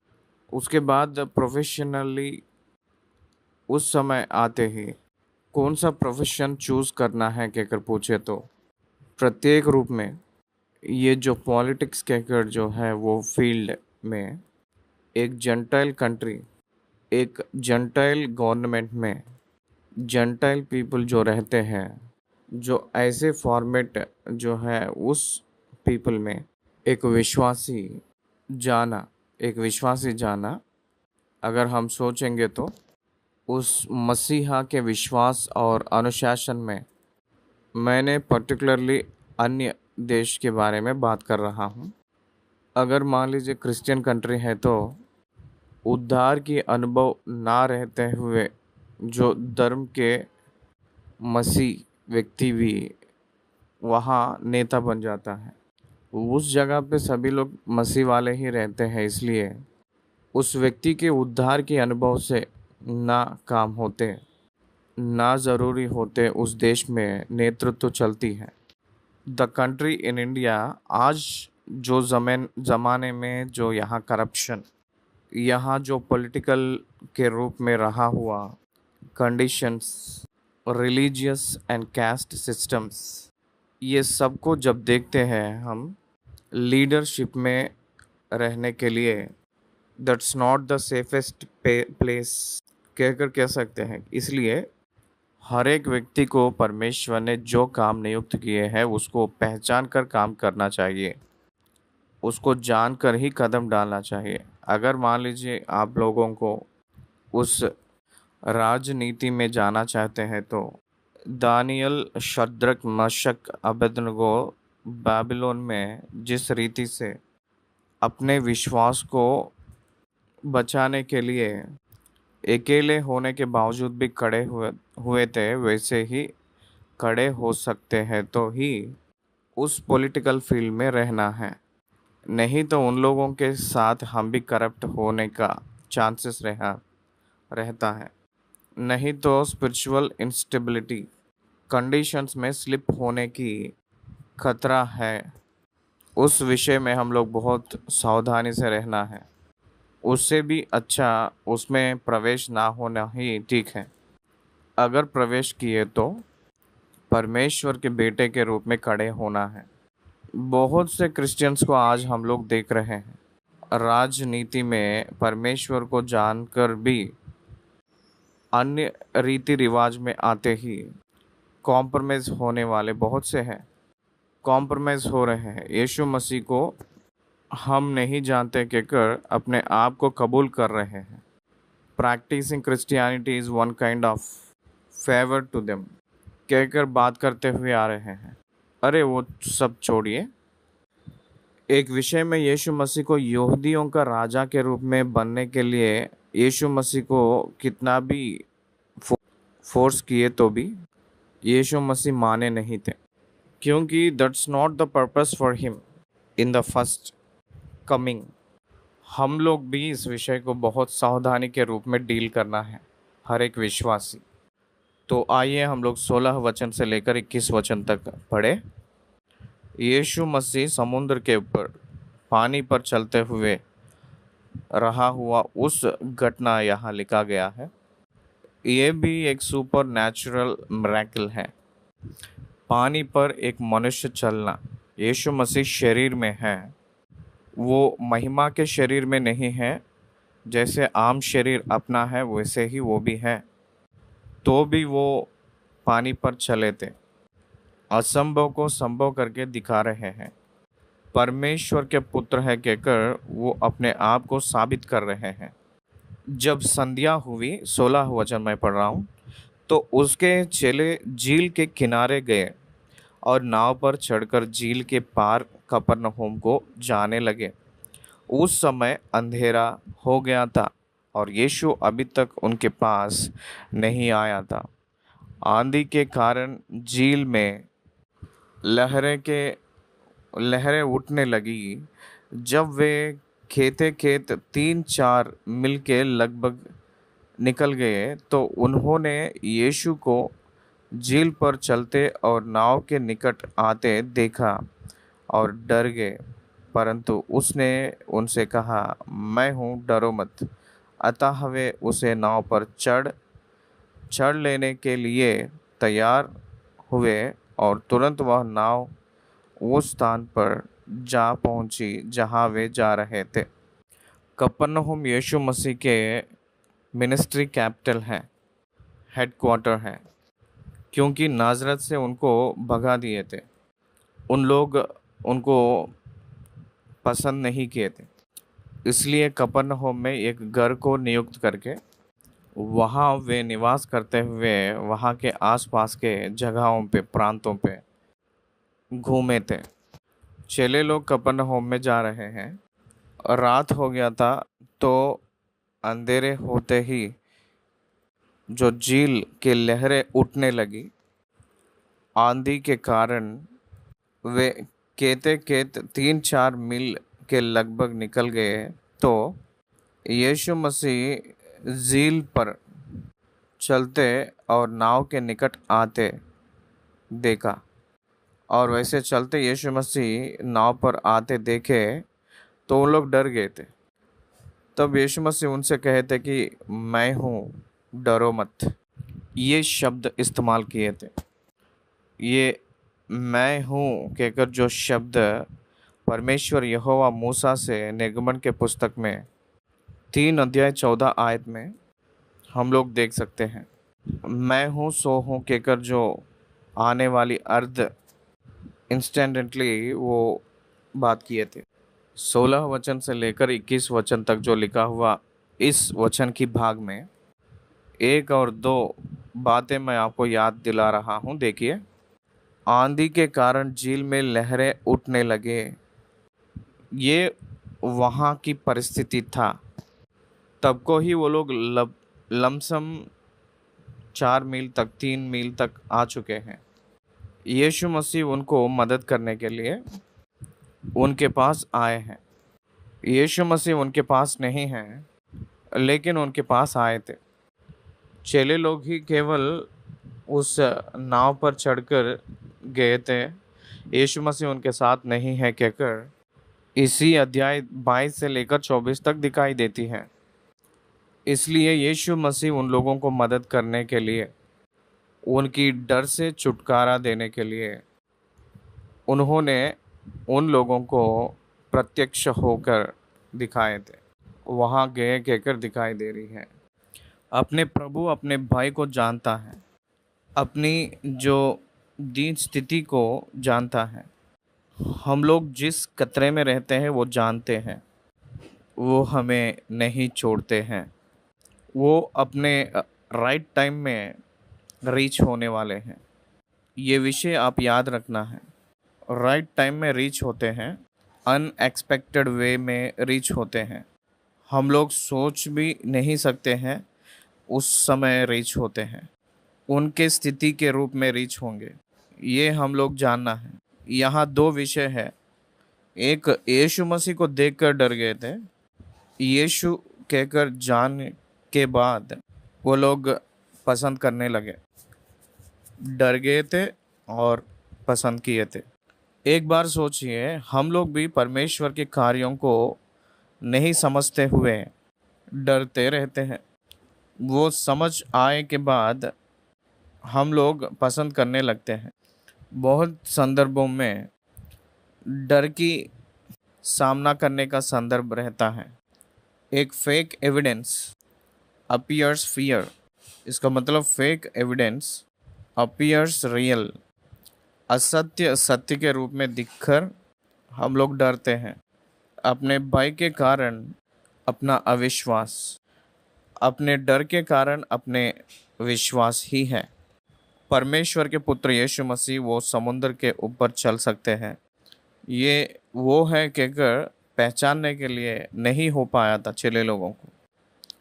उसके बाद प्रोफेशनली उस समय आते ही कौन सा प्रोफेशन चूज़ करना है कहकर पूछे तो प्रत्येक रूप में ये जो पॉलिटिक्स कहकर जो है वो फील्ड में एक जेंटाइल कंट्री, एक जेंटाइल गवर्नमेंट में जेंटाइल पीपल जो रहते हैं, जो ऐसे फॉर्मेट जो है उस पीपल में एक विश्वासी जाना अगर हम सोचेंगे तो उस मसीहा के विश्वास और अनुशासन में, मैंने पर्टिकुलरली अन्य देश के बारे में बात कर रहा हूँ। अगर मान लीजिए क्रिश्चियन कंट्री है तो उद्धार की अनुभव ना रहते हुए जो धर्म के मसीह व्यक्ति भी वहाँ नेता बन जाता है। उस जगह पे सभी लोग मसीह वाले ही रहते हैं, इसलिए उस व्यक्ति के उद्धार के अनुभव से ना काम होते, ना ज़रूरी होते उस देश में नेतृत्व चलती है। द कंट्री इन इंडिया, आज जो ज़माने में जो यहाँ करप्शन, यहाँ जो पॉलिटिकल के रूप में रहा हुआ conditions, religious and caste systems, ये सबको जब देखते हैं हम लीडरशिप में रहने के लिए that's not the safest place कहकर कह सकते हैं। इसलिए हर एक व्यक्ति को परमेश्वर ने जो काम नियुक्त किए हैं उसको पहचान कर काम करना चाहिए, उसको जानकर ही कदम डालना चाहिए। अगर मान लीजिए आप लोगों को उस राजनीति में जाना चाहते हैं तो दानियल, शद्रक, मशक, अबेदनगो बाबिलोन में जिस रीति से अपने विश्वास को बचाने के लिए अकेले होने के बावजूद भी खड़े हुए थे, वैसे ही खड़े हो सकते हैं तो ही उस पॉलिटिकल फील्ड में रहना है। नहीं तो उन लोगों के साथ हम भी करप्ट होने का चांसेस रहता है। नहीं तो स्पिरिचुअल इंस्टेबिलिटी कंडीशंस में स्लिप होने की खतरा है। उस विषय में हम लोग बहुत सावधानी से रहना है। उससे भी अच्छा उसमें प्रवेश ना होना ही ठीक है। अगर प्रवेश किए तो परमेश्वर के बेटे के रूप में खड़े होना है। बहुत से क्रिश्चियंस को आज हम लोग देख रहे हैं राजनीति में परमेश्वर को जानकर भी अन्य रीति रिवाज में आते ही कॉम्प्रोमाइज़ होने वाले बहुत से हैं, कॉम्प्रोमाइज़ हो रहे हैं। यीशु मसीह को हम नहीं जानते कहकर अपने आप को कबूल कर रहे हैं। Practising Christianity is one kind of favour to them कहकर बात करते हुए आ रहे हैं। अरे वो सब छोड़िए, एक विषय में यीशु मसीह को यहूदियों का राजा के रूप में बनने के लिए यीशु मसीह को कितना भी फोर्स किए तो भी यीशु मसीह माने नहीं थे, क्योंकि that's not the purpose for him in the first coming. हम लोग भी इस विषय को बहुत सावधानी के रूप में डील करना है, हर एक विश्वासी। तो आइए हम लोग 16 वचन से लेकर 21 वचन तक पढ़े। यीशु मसीह समुद्र के ऊपर पानी पर चलते हुए रहा हुआ उस घटना यहाँ लिखा गया है। ये भी एक सुपर नेचुरल मिरेकल है। पानी पर एक मनुष्य चलना, यीशु मसीह शरीर में है, वो महिमा के शरीर में नहीं है। जैसे आम शरीर अपना है वैसे ही वो भी है, तो भी वो पानी पर चले थे। असंभव को संभव करके दिखा रहे हैं। परमेश्वर के पुत्र है कहकर वो अपने आप को साबित कर रहे हैं। जब संध्या हुई, 16 वचन मैं पढ़ रहा हूँ, तो उसके चेले झील के किनारे गए और नाव पर चढ़कर झील के पार कफरनहूम को जाने लगे। उस समय अंधेरा हो गया था और यीशु अभी तक उनके पास नहीं आया था। आंधी के कारण झील में लहरें उठने लगी। जब वे खेत 3-4 मील के लगभग निकल गए तो उन्होंने यीशु को झील पर चलते और नाव के निकट आते देखा और डर गए। परंतु उसने उनसे कहा, मैं हूँ, डरो मत। अतः वे उसे नाव पर चढ़ लेने के लिए तैयार हुए और तुरंत वह नाव उस स्थान पर जा पहुंची जहां वे जा रहे थे। कफरनहूम यीशु मसीह के मिनिस्ट्री कैपिटल है, हेडक्वार्टर है, क्योंकि नाजरत से उनको भगा दिए थे। उन लोग उनको पसंद नहीं किए थे, इसलिए कफरनहूम में एक घर को नियुक्त करके वहाँ वे निवास करते हुए वहाँ के आसपास के जगहों पे, प्रांतों पे घूमे थे। चेले लोग कफरनहूम में जा रहे हैं। रात हो गया था, तो अंधेरे होते ही जो झील की लहरें उठने लगी, आंधी के कारण वे कहते 3-4 मील के लगभग निकल गए। तो यीशु मसीह झील पर चलते और नाव के निकट आते देखा और वैसे चलते यीशु मसीह नाव पर आते देखे तो उन लोग डर गए थे। तब यीशु मसीह उनसे कहे थे कि मैं हूँ, डरो मत। ये शब्द इस्तेमाल किए थे। ये मैं हूँ कहकर जो शब्द परमेश्वर यहोवा मूसा से निर्गमन के पुस्तक में 3 अध्याय 14 आयत में हम लोग देख सकते हैं। मैं हूँ सो हूँ कहकर जो आने वाली अर्ध इंस्टेंटली वो बात किए थे। 16 वचन से लेकर 21 वचन तक जो लिखा हुआ इस वचन की भाग में 1 और 2 बातें मैं आपको याद दिला रहा हूँ। देखिए, आंधी के कारण झील में लहरें उठने लगे। ये वहाँ की परिस्थिति था। तब को ही वो लोग लमसम 4 मील तक 3 मील तक आ चुके हैं। यीशु मसीह उनको मदद करने के लिए उनके पास आए हैं। यीशु मसीह उनके पास नहीं हैं, लेकिन उनके पास आए थे। चेले लोग ही केवल उस नाव पर चढ़कर गए थे। यीशु मसीह उनके साथ नहीं है कहकर इसी अध्याय 22 से लेकर 24 तक दिखाई देती है। इसलिए यीशु मसीह उन लोगों को मदद करने के लिए, उनकी डर से छुटकारा देने के लिए उन्होंने उन लोगों को प्रत्यक्ष होकर दिखाए थे। वहाँ गए कहकर दिखाई दे रही है। अपने प्रभु अपने भाई को जानता है, अपनी जो दीन स्थिति को जानता है। हम लोग जिस खतरे में रहते हैं वो जानते हैं। वो हमें नहीं छोड़ते हैं। वो अपने राइट टाइम में रीच होने वाले हैं। ये विषय आप याद रखना है। राइट टाइम में रीच होते हैं, अनएक्सपेक्टेड वे में रीच होते हैं। हम लोग सोच भी नहीं सकते हैं उस समय रीच होते हैं। उनके स्थिति के रूप में रीच होंगे, ये हम लोग जानना है। यहाँ 2 विषय है। एक, यीशु मसीह को देखकर डर गए थे। यीशु कहकर जान के बाद वो लोग पसंद करने लगे। डर गए थे और पसंद किए थे। एक बार सोचिए, हम लोग भी परमेश्वर के कार्यों को नहीं समझते हुए डरते रहते हैं। वो समझ आए के बाद हम लोग पसंद करने लगते हैं। बहुत संदर्भों में डर की सामना करने का संदर्भ रहता है। एक फेक एविडेंस अपीयर्स फियर। इसका मतलब फेक एविडेंस अपीयर्स रियल। असत्य सत्य के रूप में दिखकर हम लोग डरते हैं। अपने भय के कारण अपना अविश्वास, अपने डर के कारण अपने विश्वास ही है। परमेश्वर के पुत्र यीशु मसीह वो समुद्र के ऊपर चल सकते हैं। ये वो है कहकर पहचानने के लिए नहीं हो पाया था चेले लोगों को।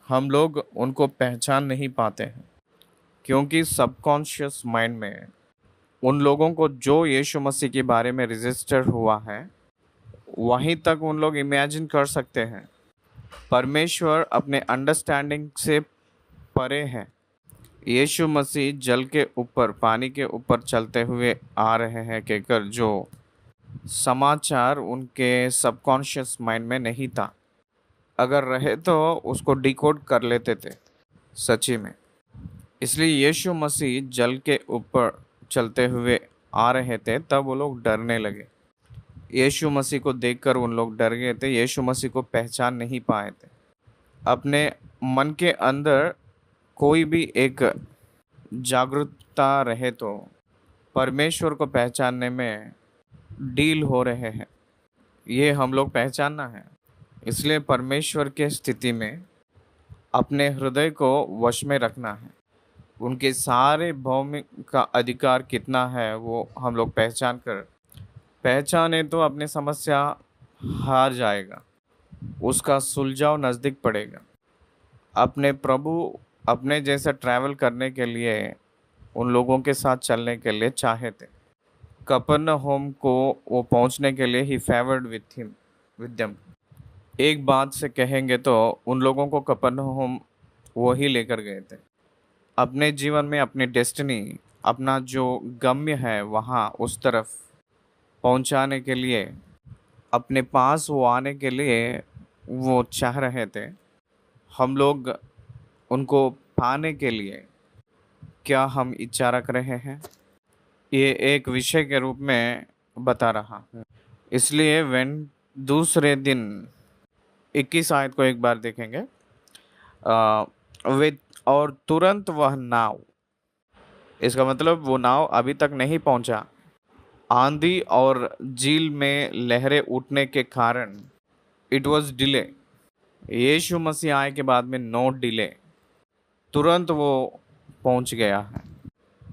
हम लोग उनको पहचान नहीं पाते हैं क्योंकि सबकॉन्शियस माइंड में उन लोगों को जो यीशु मसीह के बारे में रजिस्टर हुआ है वहीं तक उन लोग इमेजिन कर सकते हैं। परमेश्वर अपने अंडरस्टैंडिंग से परे है। यीशु मसीह जल के ऊपर, पानी के ऊपर चलते हुए आ रहे हैं कहकर जो समाचार उनके सबकॉन्शियस माइंड में नहीं था। अगर रहे तो उसको डिकोड कर लेते थे सच्ची में। इसलिए यीशु मसीह जल के ऊपर चलते हुए आ रहे थे, तब वो लोग डरने लगे। यीशु मसीह को देखकर उन लोग डर गए थे। यीशु मसीह को पहचान नहीं पाए थे। अपने मन के अंदर कोई भी एक जागरूकता रहे तो परमेश्वर को पहचानने में डील हो रहे हैं, ये हम लोग पहचानना है। इसलिए परमेश्वर के स्थिति में अपने हृदय को वश में रखना है। उनके सारे भौमिक का अधिकार कितना है वो हम लोग पहचाने तो अपनी समस्या हार जाएगा, उसका सुलझाव नज़दीक पड़ेगा। अपने प्रभु अपने जैसा ट्रैवल करने के लिए उन लोगों के साथ चलने के लिए चाहे थे। कफरनहूम को वो पहुंचने के लिए ही फेवर्ड विद देम। एक बात से कहेंगे तो उन लोगों को कफरनहूम वो ही लेकर गए थे। अपने जीवन में अपनी डेस्टिनी, अपना जो गम्य है वहाँ उस तरफ पहुंचाने के लिए, अपने पास वो आने के लिए वो चाह रहे थे। हम लोग उनको पाने के लिए क्या हम इच्छा रख रहे हैं, ये एक विषय के रूप में बता रहा हूँ। इसलिए वेन दूसरे दिन 21 आयत को एक बार देखेंगे। वे और तुरंत वह नाव, इसका मतलब वो नाव अभी तक नहीं पहुंचा। आंधी और झील में लहरें उठने के कारण इट वॉज डिले। यीशु मसीह आए के बाद में नो डिले, तुरंत वो पहुंच गया है।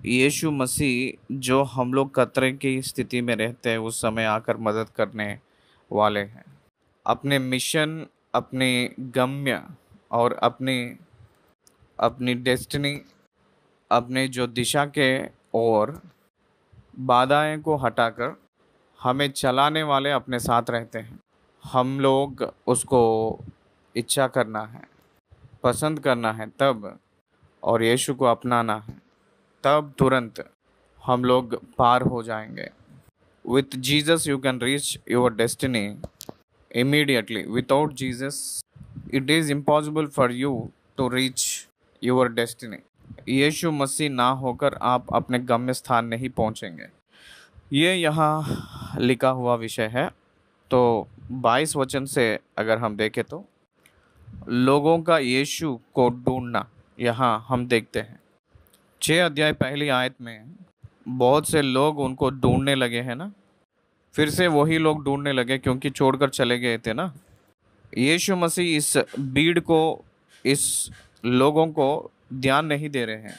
यीशु मसीह जो हम लोग खतरे की स्थिति में रहते हैं उस समय आकर मदद करने वाले हैं। अपने मिशन, अपने गम्य और अपनी अपनी डेस्टिनी, अपने जो दिशा के और बाधाएं को हटाकर हमें चलाने वाले अपने साथ रहते हैं। हम लोग उसको इच्छा करना है, पसंद करना है तब, और यीशु को अपनाना है तब तुरंत हम लोग पार हो जाएंगे। With Jesus you can reach your destiny immediately. Without Jesus it is impossible for you to reach your destiny. यीशु मसीह ना होकर आप अपने गम्य स्थान नहीं पहुंचेंगे। ये यहाँ लिखा हुआ विषय है। तो 22 वचन से अगर हम देखें तो लोगों का यीशु को ढूंढना यहाँ हम देखते हैं। 6 अध्याय पहली आयत में बहुत से लोग उनको ढूंढने लगे हैं ना, फिर से वही लोग ढूंढने लगे क्योंकि छोड़कर चले गए थे ना। यीशु मसीह इस भीड़ को, इस लोगों को ध्यान नहीं दे रहे हैं,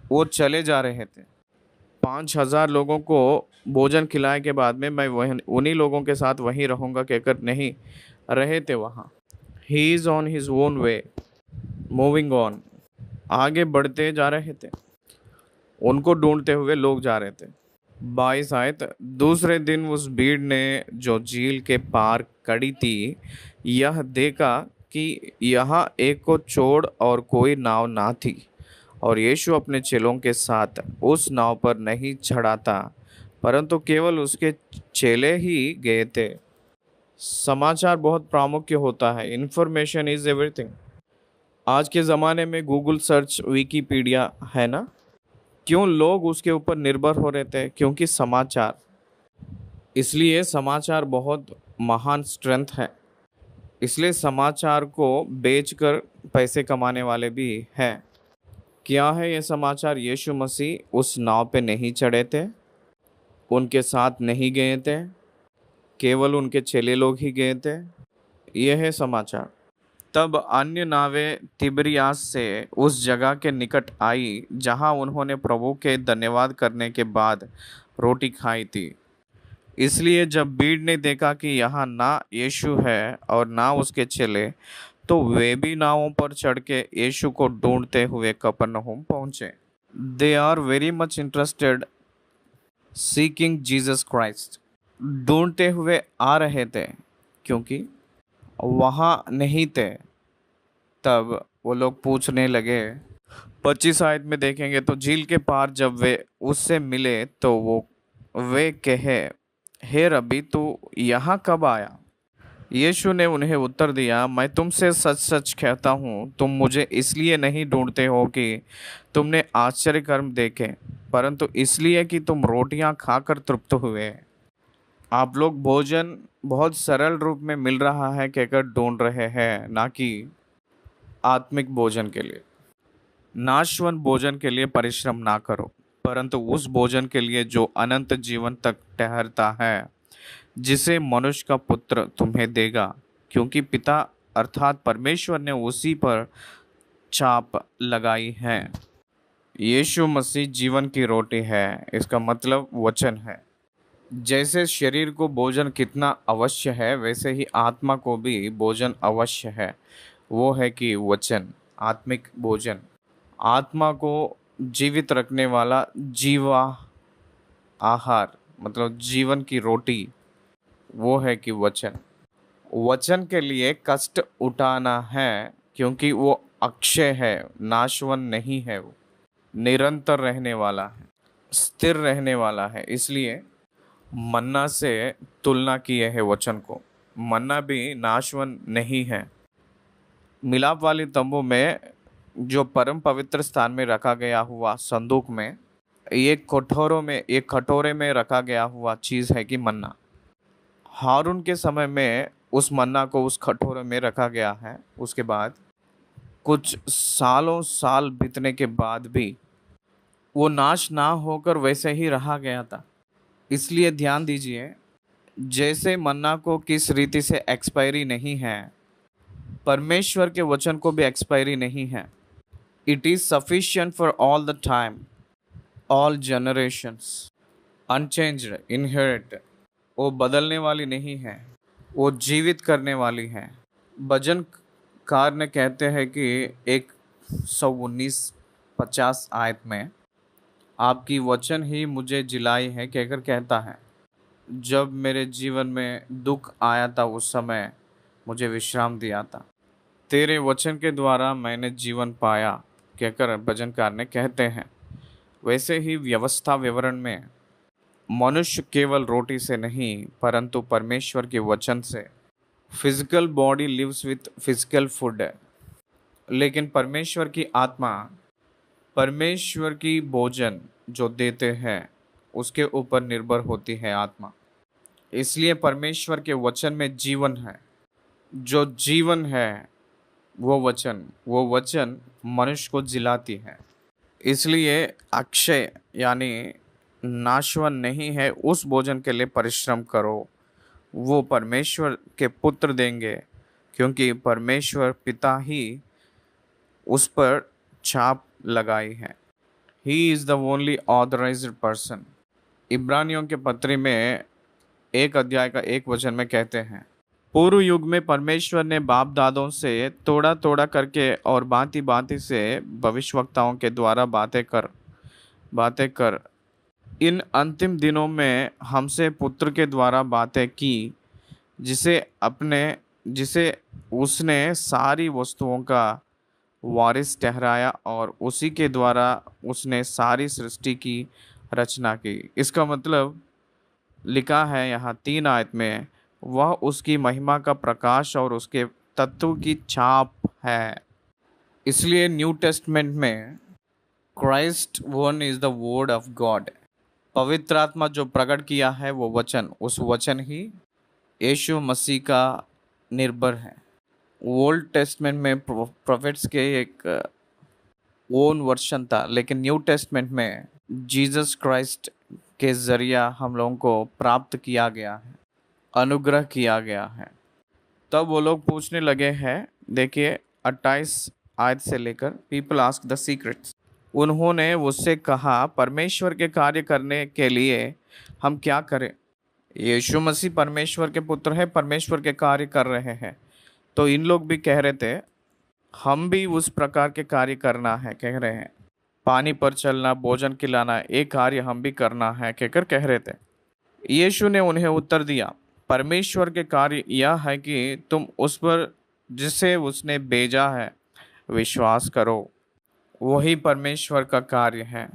वो चले जा रहे थे। 5,000 लोगों को भोजन खिलाए के बाद में मैं वही उन्हीं लोगों के साथ वहीं रहूँगा कहकर नहीं रहे थे वहाँ। He is on his own way, moving on, आगे बढ़ते जा रहे थे। उनको ढूंढते हुए लोग जा रहे थे। 22 आयत, दूसरे दिन उस भीड़ ने जो झील के पार खड़ी थी यह देखा कि यहाँ एक को छोड़ और कोई नाव ना थी, और यीशु अपने चेलों के साथ उस नाव पर नहीं चढ़ा था, परंतु केवल उसके चेले ही गए थे। समाचार बहुत प्रामुख्य होता है। Information is everything. आज के ज़माने में गूगल सर्च, विकीपीडिया है ना, क्यों लोग उसके ऊपर निर्भर हो रहे थे? क्योंकि समाचार, इसलिए समाचार बहुत महान स्ट्रेंथ है। इसलिए समाचार को बेचकर पैसे कमाने वाले भी हैं। क्या है ये समाचार? यीशु मसीह उस नाव पे नहीं चढ़े थे, उनके साथ नहीं गए थे, केवल उनके चेले लोग ही गए थे। यह है समाचार। तब अन्य नावें तिबरियास से उस जगह के निकट आई जहां उन्होंने प्रभु के धन्यवाद करने के बाद रोटी खाई थी। इसलिए जब भीड़ ने देखा कि यहाँ ना यीशु है और ना उसके चेले, तो वे भी नावों पर चढ़ के यीशु को ढूंढते हुए कफरनहूम पहुंचे। They are very much interested seeking Jesus Christ. ढूंढते हुए आ रहे थे क्योंकि वहाँ नहीं थे। तब वो लोग पूछने लगे। 25 आयत में देखेंगे तो झील के पार जब वे उससे मिले तो वे कहे, हे रब्बी, तू यहाँ कब आया? यीशु ने उन्हें उत्तर दिया, मैं तुमसे सच सच कहता हूँ, तुम मुझे इसलिए नहीं ढूंढते हो कि तुमने आश्चर्य कर्म देखे, परंतु इसलिए कि तुम रोटियां खाकर तृप्त हुए। आप लोग भोजन बहुत सरल रूप में मिल रहा है कहकर ढूंढ रहे हैं, ना कि आत्मिक भोजन के लिए। नाशवान भोजन के लिए परिश्रम ना करो, परंतु उस भोजन के लिए जो अनंत जीवन तक ठहरता है, जिसे मनुष्य का पुत्र तुम्हें देगा, क्योंकि पिता अर्थात परमेश्वर ने उसी पर छाप लगाई है। यीशु मसीह जीवन की रोटी है, इसका मतलब वचन है। जैसे शरीर को भोजन कितना अवश्य है, वैसे ही आत्मा को भी भोजन अवश्य है। वो है कि वचन, आत्मिक भोजन, आत्मा को जीवित रखने वाला जीवा आहार, मतलब जीवन की रोटी, वो है कि वचन। वचन के लिए कष्ट उठाना है क्योंकि वो अक्षय है, नाशवन नहीं है, वो निरंतर रहने वाला है, स्थिर रहने वाला है। इसलिए मन्ना से तुलना किए है वचन को। मन्ना भी नाशवन नहीं है। मिलाप वाली तंबू में जो परम पवित्र स्थान में रखा गया हुआ संदूक में एक कटोरे में रखा गया हुआ चीज है कि मन्ना। हारून के समय में उस मन्ना को उस कटोरे में रखा गया है। उसके बाद कुछ सालों साल बीतने के बाद भी वो नाश ना होकर वैसे ही रहा गया था। इसलिए ध्यान दीजिए, जैसे मन्ना को किस रीति से एक्सपायरी नहीं है, परमेश्वर के वचन को भी एक्सपायरी नहीं है। It is sufficient for all the time, all generations, unchanged, inherit. वो बदलने वाली नहीं है, वो जीवित करने वाली है। भजनकार ने कहते हैं कि 119:50 आयत में, आपकी वचन ही मुझे जिलाई है कहकर कहता है। जब मेरे जीवन में दुख आया था उस समय मुझे विश्राम दिया था। तेरे वचन के द्वारा मैंने जीवन पाया कहकर भजनकार ने कहते हैं। वैसे ही व्यवस्था विवरण में मनुष्य केवल रोटी से नहीं परंतु परमेश्वर के वचन से, physical body lives with physical food, लेकिन परमेश्वर की आत्मा, परमेश्वर की भोजन जो देते हैं उसके ऊपर निर्भर होती है आत्मा। इसलिए परमेश्वर के वचन में जीवन है। जो जीवन है वो वचन मनुष्य को जिलाती है। इसलिए अक्षय यानी नाशवन नहीं है उस भोजन के लिए परिश्रम करो, वो परमेश्वर के पुत्र देंगे, क्योंकि परमेश्वर पिता ही उस पर छाप लगाई है। He is the only authorised person. इब्रानियों के पत्री में 1 अध्याय का 1 वचन में कहते हैं, पूर्व युग में परमेश्वर ने बाप दादों से तोड़ा तोड़ा करके और भांति भांति से भविष्यवक्ताओं के द्वारा बातें कर इन अंतिम दिनों में हमसे पुत्र के द्वारा बातें की, जिसे उसने सारी वस्तुओं का वारिस ठहराया और उसी के द्वारा उसने सारी सृष्टि की रचना की। इसका मतलब लिखा है यहाँ 3 आयत में, वह उसकी महिमा का प्रकाश और उसके तत्व की छाप है। इसलिए न्यू टेस्टमेंट में Christ one is the word of God. पवित्र आत्मा जो प्रकट किया है वो वचन, उस वचन ही यीशु मसीह का निर्भर है। ओल्ड टेस्टमेंट में प्रोफेट्स के एक ओन वर्शन था, लेकिन न्यू टेस्टमेंट में जीसस क्राइस्ट के जरिया हम लोगों को प्राप्त किया गया है, अनुग्रह किया गया है। तब वो लोग पूछने लगे हैं, देखिए 28 आयत से लेकर, पीपल आस्क द सीक्रेट्स। उन्होंने उससे कहा, परमेश्वर के कार्य करने के लिए हम क्या करें? यीशु मसीह परमेश्वर के पुत्र है, परमेश्वर के कार्य कर रहे हैं। तो इन लोग भी कह रहे थे हम भी उस प्रकार के कार्य करना है, कह रहे हैं पानी पर चलना, भोजन खिलाना, एक कार्य हम भी करना है कहकर कह रहे थे। यीशु ने उन्हें उत्तर दिया, परमेश्वर के कार्य यह है कि तुम उस पर जिसे उसने भेजा है विश्वास करो। वही परमेश्वर का कार्य है,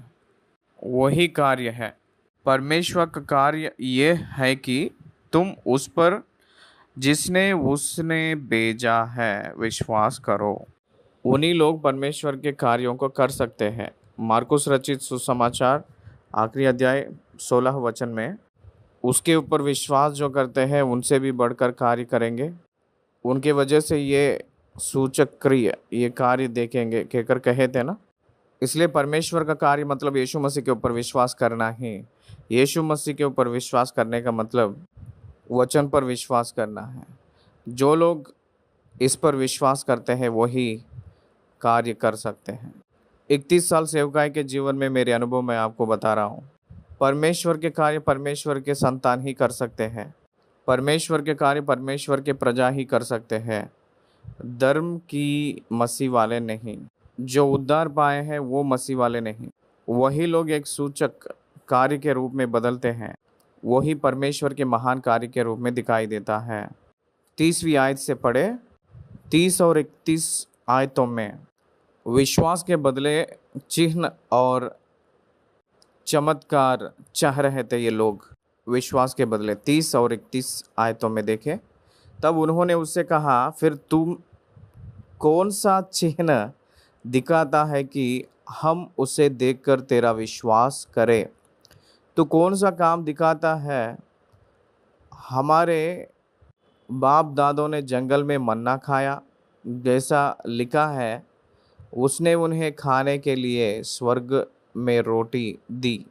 वही कार्य है। परमेश्वर का कार्य ये है कि तुम उस पर जिसने उसने भेजा है विश्वास करो। उन्हीं लोग परमेश्वर के कार्यों को कर सकते हैं। मार्कुस रचित सुसमाचार आखिरी अध्याय 16 वचन में, उसके ऊपर विश्वास जो करते हैं उनसे भी बढ़कर कार्य करेंगे, उनके वजह से ये सूचक क्रिया, ये कार्य देखेंगे कहकर कहे थे ना। इसलिए परमेश्वर का कार्य मतलब यीशु मसीह के ऊपर विश्वास करना ही। यीशु मसीह के ऊपर विश्वास करने का मतलब वचन पर विश्वास करना है। जो लोग इस पर विश्वास करते हैं वही कार्य कर सकते हैं। 31 साल सेवकाई के जीवन में मेरे अनुभव में आपको बता रहा हूँ, परमेश्वर के कार्य परमेश्वर के संतान ही कर सकते हैं। परमेश्वर के कार्य परमेश्वर के प्रजा ही कर सकते हैं, धर्म की मसीह वाले नहीं। जो उद्धार पाए हैं वो मसीह वाले नहीं। वही लोग एक सूचक कार्य के रूप में बदलते हैं, वही परमेश्वर के महान कार्य के रूप में दिखाई देता है। 30वीं आयत से पढ़े, 30 और 31 आयतों में विश्वास के बदले चिन्ह और चमत्कार चाह रहे थे ये लोग। विश्वास के बदले। 30 और 31 आयतों में देखें। तब उन्होंने उससे कहा, फिर तुम कौन सा चिन्ह दिखाता है कि हम उसे देखकर तेरा विश्वास करें? तो कौन सा काम दिखाता है? हमारे बाप दादों ने जंगल में मन्ना खाया, जैसा लिखा है, उसने उन्हें खाने के लिए स्वर्ग में रोटी दी।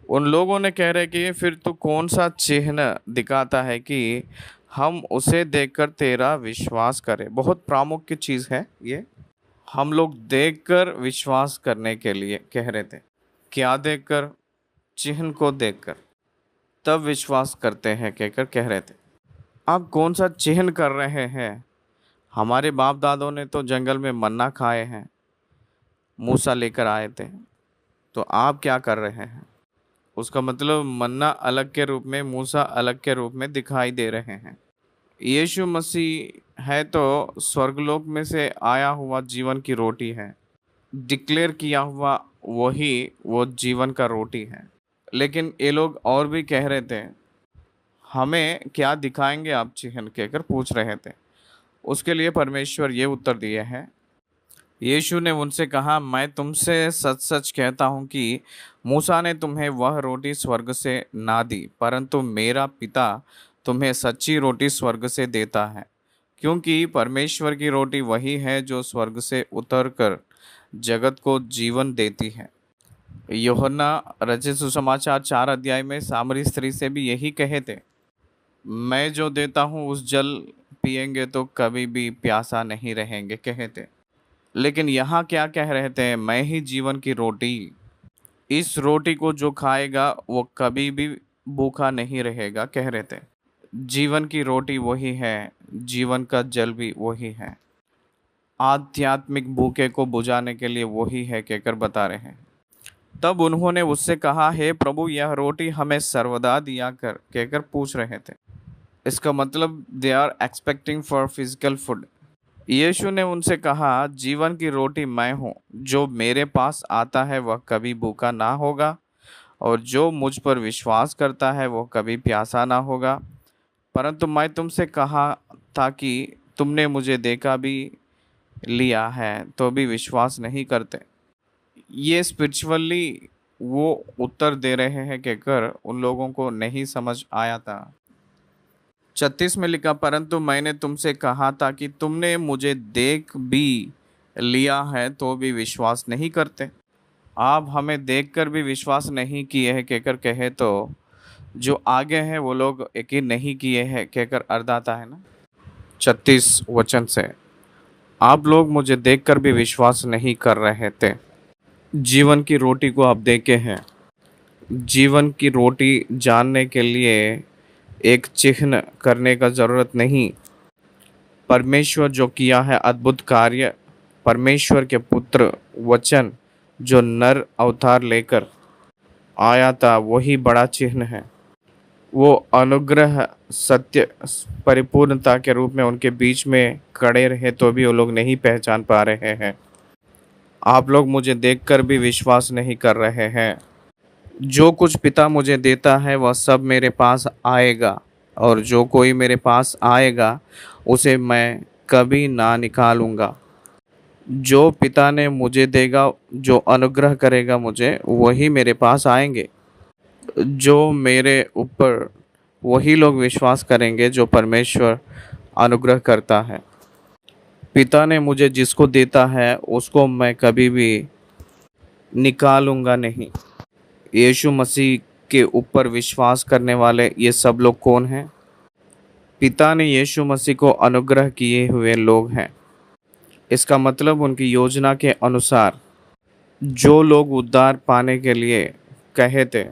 उन लोगों ने कह रहे कि फिर तू कौन सा चिन्ह दिखाता है कि हम उसे देखकर तेरा विश्वास करें। बहुत प्रामुख्य चीज़ है ये। हम लोग देखकर विश्वास करने के लिए कह रहे थे। क्या देखकर? चिन्ह को देखकर तब विश्वास करते हैं कहकर कह रहे थे। आप कौन सा चिन्ह कर रहे हैं? हमारे बाप दादों ने तो जंगल में मन्ना खाए हैं, मूसा लेकर आए थे, तो आप क्या कर रहे हैं? उसका मतलब मन्ना अलग के रूप में, मूसा अलग के रूप में दिखाई दे रहे हैं। यीशु मसीह है तो स्वर्गलोक में से आया हुआ जीवन की रोटी है, डिक्लेयर किया हुआ वही वो जीवन का रोटी है। लेकिन ये लोग और भी कह रहे थे, हमें क्या दिखाएंगे आप चिन्ह, कहकर पूछ रहे थे। उसके लिए परमेश्वर ये उत्तर दिए हैं। यीशु ने उनसे कहा, मैं तुमसे सच सच कहता हूँ कि मूसा ने तुम्हें वह रोटी स्वर्ग से ना दी, परंतु मेरा पिता तुम्हें सच्ची रोटी स्वर्ग से देता है। क्योंकि परमेश्वर की रोटी वही है जो स्वर्ग से उतरकर जगत को जीवन देती है। यूहन्ना रचित सुसमाचार 4 अध्याय में सामरी स्त्री से भी यही कहे थे, मैं जो देता हूँ उस जल पिएंगे तो कभी भी प्यासा नहीं रहेंगे, कहे थे। लेकिन यहाँ क्या कह रहे थे? मैं ही जीवन की रोटी, इस रोटी को जो खाएगा वो कभी भी भूखा नहीं रहेगा, कह रहे थे। जीवन की रोटी वही है, जीवन का जल भी वही है, आध्यात्मिक भूखे को बुझाने के लिए वही है, कहकर बता रहे हैं। तब उन्होंने उससे कहा, हे प्रभु, यह रोटी हमें सर्वदा दिया कर, कहकर पूछ रहे थे। इसका मतलब they are expecting for physical food. Yeshu ने उनसे कहा, जीवन की रोटी मैं हूँ, जो मेरे पास आता है वह कभी भूखा ना होगा, और जो मुझ पर विश्वास करता है वो कभी प्यासा ना होगा। परंतु मैं तुमसे कहा था कि तुमने मुझे देखा भी लिया है तो भी विश्वास नहीं करते। ये स्पिरिचुअली वो उत्तर दे रहे हैं कहकर उन लोगों को नहीं समझ आया था। 36 में लिखा, परंतु मैंने तुमसे कहा था कि तुमने मुझे देख भी लिया है तो भी विश्वास नहीं करते। आप हमें देखकर भी विश्वास नहीं किए हैं कहकर कहे तो जो आगे हैं वो लोग यकीन नहीं किए हैं कहकर अर्थ आता है ना। 36 वचन से, आप लोग मुझे देखकर भी विश्वास नहीं कर रहे थे। जीवन की रोटी को आप देखे हैं। जीवन की रोटी जानने के लिए एक चिन्ह करने का ज़रूरत नहीं। परमेश्वर जो किया है अद्भुत कार्य, परमेश्वर के पुत्र वचन जो नर अवतार लेकर आया था, वही बड़ा चिन्ह है। वो अनुग्रह सत्य परिपूर्णता के रूप में उनके बीच में खड़े रहे तो भी वो लोग नहीं पहचान पा रहे हैं। आप लोग मुझे देखकर भी विश्वास नहीं कर रहे हैं। जो कुछ पिता मुझे देता है वह सब मेरे पास आएगा, और जो कोई मेरे पास आएगा उसे मैं कभी ना निकालूंगा। जो पिता ने मुझे देगा, जो अनुग्रह करेगा मुझे, वही मेरे पास आएंगे। जो मेरे ऊपर वही लोग विश्वास करेंगे जो परमेश्वर अनुग्रह करता है। पिता ने मुझे जिसको देता है उसको मैं कभी भी निकालूंगा नहीं। यीशु मसीह के ऊपर विश्वास करने वाले ये सब लोग कौन हैं? पिता ने यीशु मसीह को अनुग्रह किए हुए लोग हैं। इसका मतलब उनकी योजना के अनुसार जो लोग उद्धार पाने के लिए कहे थे,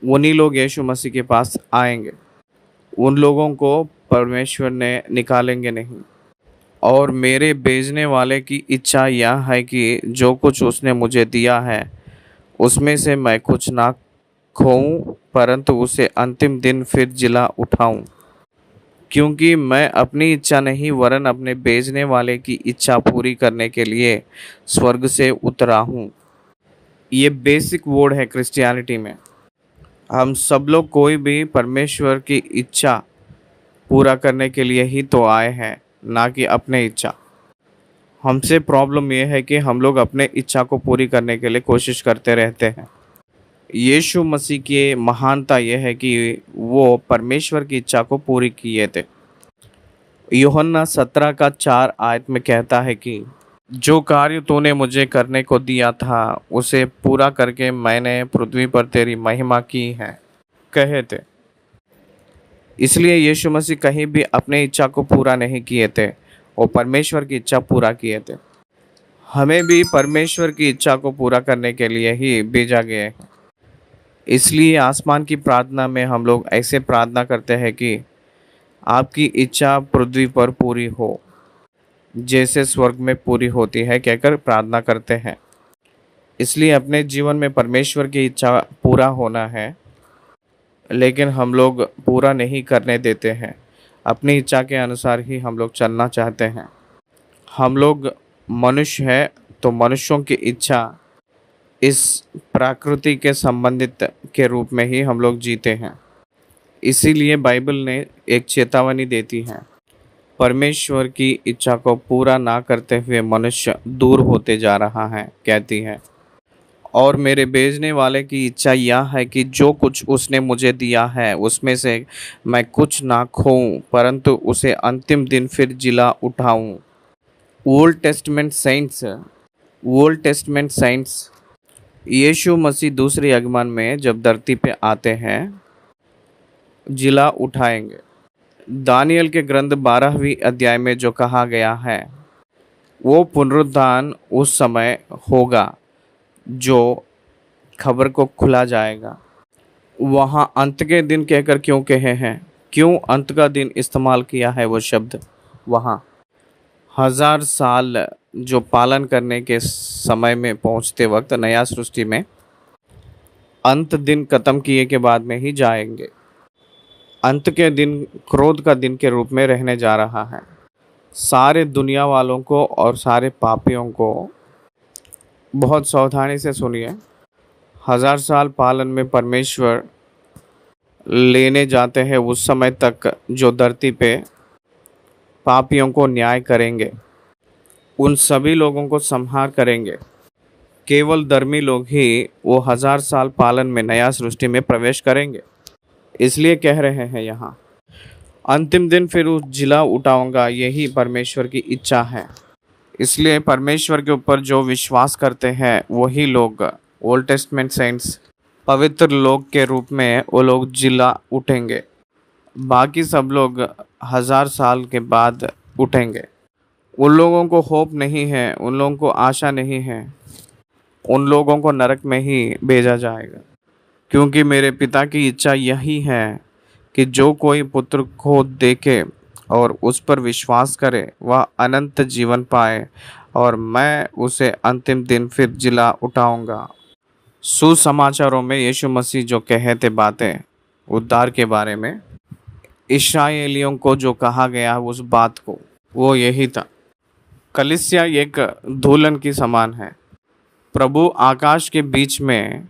उन्हीं लोग यीशु मसीह के पास आएंगे। उन लोगों को परमेश्वर ने निकालेंगे नहीं। और मेरे भेजने वाले की इच्छा यह है कि जो कुछ उसने मुझे दिया है उसमें से मैं कुछ ना खोऊं, परंतु उसे अंतिम दिन फिर जिला उठाऊं। क्योंकि मैं अपनी इच्छा नहीं वरन अपने भेजने वाले की इच्छा पूरी करने के लिए स्वर्ग से उतरा हूँ। ये बेसिक वर्ड है क्रिश्चियनिटी में। हम सब लोग कोई भी परमेश्वर की इच्छा पूरा करने के लिए ही तो आए हैं, ना कि अपने इच्छा। हमसे प्रॉब्लम यह है कि हम लोग अपने इच्छा को पूरी करने के लिए कोशिश करते रहते हैं। यीशु मसीह की महानता यह है कि वो परमेश्वर की इच्छा को पूरी किए थे। यूहन्ना 17 का 4 आयत में कहता है कि जो कार्य तूने मुझे करने को दिया था उसे पूरा करके मैंने पृथ्वी पर तेरी महिमा की है, कहे थे। इसलिए यीशु मसीह कहीं भी अपने इच्छा को पूरा नहीं किए थे, वो परमेश्वर की इच्छा पूरा किए थे। हमें भी परमेश्वर की इच्छा को पूरा करने के लिए ही भेजा गया है। इसलिए आसमान की प्रार्थना में हम लोग ऐसे प्रार्थना करते हैं कि आपकी इच्छा पृथ्वी पर पूरी हो जैसे स्वर्ग में पूरी होती है, कहकर प्रार्थना करते हैं। इसलिए अपने जीवन में परमेश्वर की इच्छा पूरा होना है, लेकिन हम लोग पूरा नहीं करने देते हैं। अपनी इच्छा के अनुसार ही हम लोग चलना चाहते हैं। हम लोग मनुष्य हैं, तो मनुष्यों की इच्छा इस प्रकृति के संबंधित के रूप में ही हम लोग जीते हैं। इसीलिए बाइबल ने एक चेतावनी देती है, परमेश्वर की इच्छा को पूरा ना करते हुए मनुष्य दूर होते जा रहा है। कहती है, और मेरे भेजने वाले की इच्छा यह है कि जो कुछ उसने मुझे दिया है उसमें से मैं कुछ ना खोऊं, परंतु उसे अंतिम दिन फिर जिला उठाऊं। ओल्ड टेस्टमेंट साइंट्स यीशु मसीह दूसरे आगमन में जब धरती पे आते हैं जिला उठाएंगे। दानियल के ग्रंथ 12वीं अध्याय में जो कहा गया है वो पुनरुत्थान उस समय होगा जो खबर को खुला जाएगा। वहाँ अंत के दिन कहकर क्यों कहे हैं, क्यों अंत का दिन इस्तेमाल किया है वो शब्द? वहाँ 1000 साल जो पालन करने के समय में पहुँचते वक्त नया सृष्टि में अंत दिन खत्म किए के बाद में ही जाएंगे। अंत के दिन क्रोध का दिन के रूप में रहने जा रहा है। सारे दुनिया वालों को और सारे पापियों को बहुत सावधानी से सुनिए। 1000 साल पालन में परमेश्वर लेने जाते हैं उस समय तक जो धरती पे पापियों को न्याय करेंगे, उन सभी लोगों को संहार करेंगे। केवल धर्मी लोग ही वो 1000 साल पालन में नया सृष्टि में प्रवेश करेंगे। इसलिए कह रहे हैं यहाँ, अंतिम दिन फिर उस जिला उठाऊंगा, यही परमेश्वर की इच्छा है। इसलिए परमेश्वर के ऊपर जो विश्वास करते हैं वही लोग, ओल्ड टेस्टमेंट सेंट्स, पवित्र लोग के रूप में वो लोग जिला उठेंगे। बाकी सब लोग 1000 साल के बाद उठेंगे। उन लोगों को होप नहीं है, उन लोगों को आशा नहीं है, उन लोगों को नरक में ही भेजा जाएगा। क्योंकि मेरे पिता की इच्छा यही है कि जो कोई पुत्र को देखे और उस पर विश्वास करे वह अनंत जीवन पाए, और मैं उसे अंतिम दिन फिर जिला उठाऊंगा। सुसमाचारों में यीशु मसीह जो कहते बातें उद्धार के बारे में, इस्राएलियों को जो कहा गया उस बात को, वो यही था। कलीसिया एक दुल्हन की समान है। प्रभु आकाश के बीच में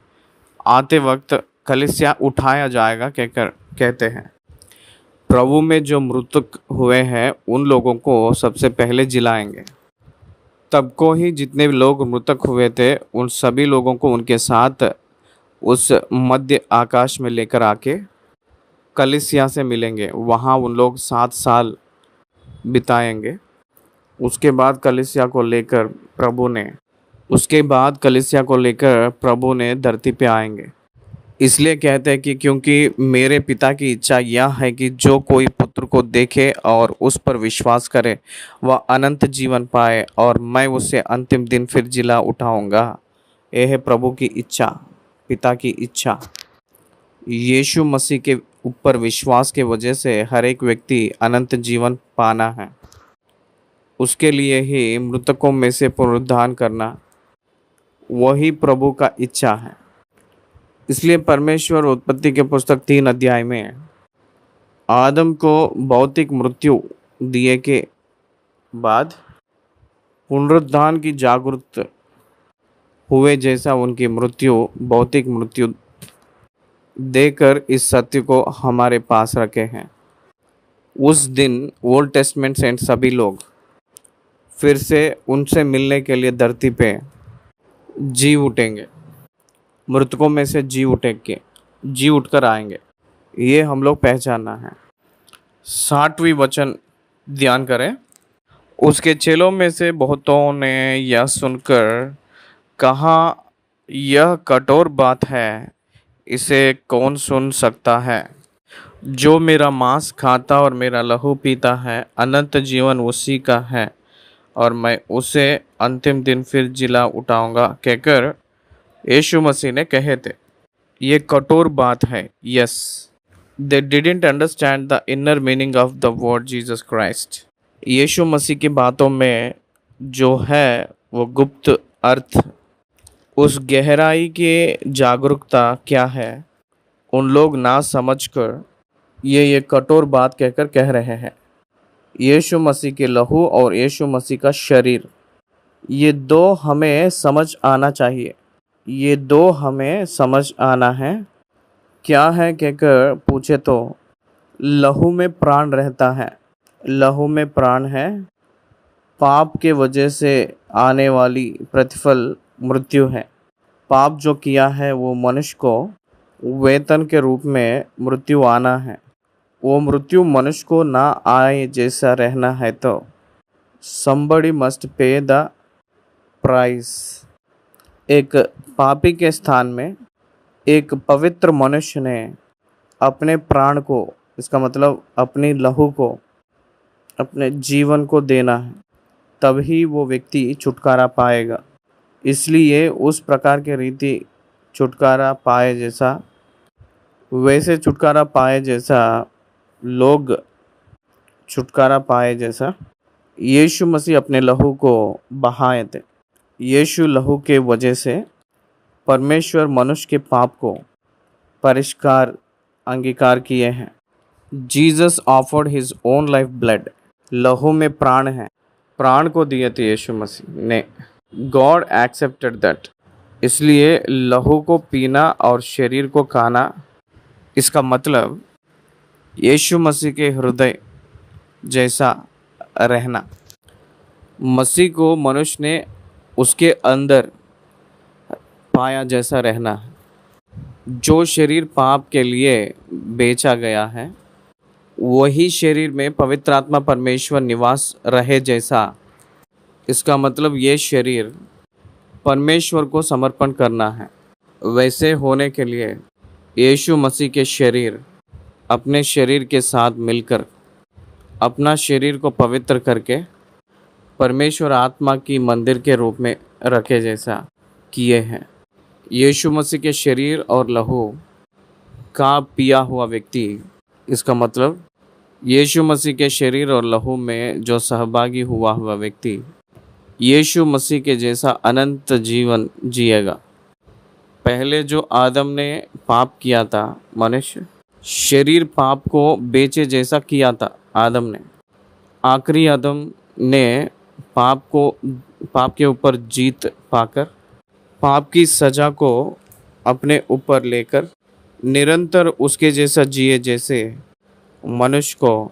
आते वक्त कलीसिया उठाया जाएगा कहकर कहते हैं। प्रभु में जो मृतक हुए हैं उन लोगों को सबसे पहले जिलाएंगे। तब को ही जितने लोग मृतक हुए थे उन सभी लोगों को उनके साथ उस मध्य आकाश में लेकर आके कलीसिया से मिलेंगे। वहाँ उन लोग 7 साल बिताएंगे। उसके बाद कलीसिया को लेकर प्रभु ने धरती पे आएंगे। इसलिए कहते हैं कि क्योंकि मेरे पिता की इच्छा यह है कि जो कोई पुत्र को देखे और उस पर विश्वास करे वह अनंत जीवन पाए, और मैं उसे अंतिम दिन फिर जिला उठाऊंगा। यह है प्रभु की इच्छा, पिता की इच्छा। यीशु मसीह के ऊपर विश्वास के वजह से हर एक व्यक्ति अनंत जीवन पाना है। उसके लिए ही मृतकों में से पुनरुत्थान करना वही प्रभु का इच्छा है। इसलिए परमेश्वर उत्पत्ति के पुस्तक 3 अध्याय में आदम को भौतिक मृत्यु दिए के बाद पुनरुत्थान की जागृत हुए जैसा उनकी मृत्यु भौतिक मृत्यु देकर इस सत्य को हमारे पास रखे हैं। उस दिन ओल्ड टेस्टमेंट सेंट सभी लोग फिर से उनसे मिलने के लिए धरती पे जी उठेंगे, मृतकों में से जी उठकर आएंगे। ये हम लोग पहचानना है। 60वीं वचन ध्यान करें। उसके चेलों में से बहुतों ने यह सुनकर कहा, यह कठोर बात है, इसे कौन सुन सकता है? जो मेरा मांस खाता और मेरा लहू पीता है, अनंत जीवन उसी का है और मैं उसे अंतिम दिन फिर जिला उठाऊंगा, कहकर यीशु मसीह ने कहे थे। ये कठोर बात है। Yes, they didn't understand the inner meaning of the word Jesus Christ. Yeshu Masih की बातों में जो है वो गुप्त अर्थ, उस गहराई की जागरूकता क्या है, उन लोग ना समझकर ये कठोर बात कहकर कह रहे हैं। यीशु मसीह के लहू और यीशु मसीह का शरीर, ये दो हमें समझ आना चाहिए। ये दो हमें समझ आना है। क्या है कहकर पूछे तो लहू में प्राण रहता है। लहू में प्राण है। पाप के वजह से आने वाली प्रतिफल मृत्यु है। पाप जो किया है वो मनुष्य को वेतन के रूप में मृत्यु आना है। वो मृत्यु मनुष्य को ना आए जैसा रहना है तो somebody must pay the price। एक पापी के स्थान में एक पवित्र मनुष्य ने अपने प्राण को, इसका मतलब अपनी लहू को, अपने जीवन को देना है, तभी वो व्यक्ति छुटकारा पाएगा। इसलिए उस प्रकार के रीति छुटकारा पाए जैसा, वैसे छुटकारा पाए जैसा, लोग छुटकारा पाए जैसा यीशु मसीह अपने लहू को बहाए थे। यीशु लहू के वजह से परमेश्वर मनुष्य के पाप को परिष्कार अंगीकार किए हैं। Jesus offered his own life blood. लहू में प्राण है, प्राण को दिए थे यीशु मसीह ने। God accepted that. इसलिए लहू को पीना और शरीर को खाना, इसका मतलब यीशु मसीह के हृदय जैसा रहना। मसीह को मनुष्य ने उसके अंदर पाया जैसा रहना है। जो शरीर पाप के लिए बेचा गया है, वही शरीर में पवित्र आत्मा परमेश्वर निवास रहे जैसा। इसका मतलब ये शरीर परमेश्वर को समर्पण करना है। वैसे होने के लिए यीशु मसीह के शरीर अपने शरीर के साथ मिलकर अपना शरीर को पवित्र करके परमेश्वर आत्मा की मंदिर के रूप में रखे जैसा किए हैं। यीशु मसीह के शरीर और लहू का पिया हुआ व्यक्ति, इसका मतलब यीशु मसीह के शरीर और लहू में जो सहभागी हुआ व्यक्ति यीशु मसीह के जैसा अनंत जीवन जिएगा। पहले जो आदम ने पाप किया था, मनुष्य शरीर पाप को बेचे जैसा किया था आदम ने। आखिरी आदम ने पाप के ऊपर जीत पाकर पाप की सजा को अपने ऊपर लेकर निरंतर उसके जैसा जिए जैसे मनुष्य को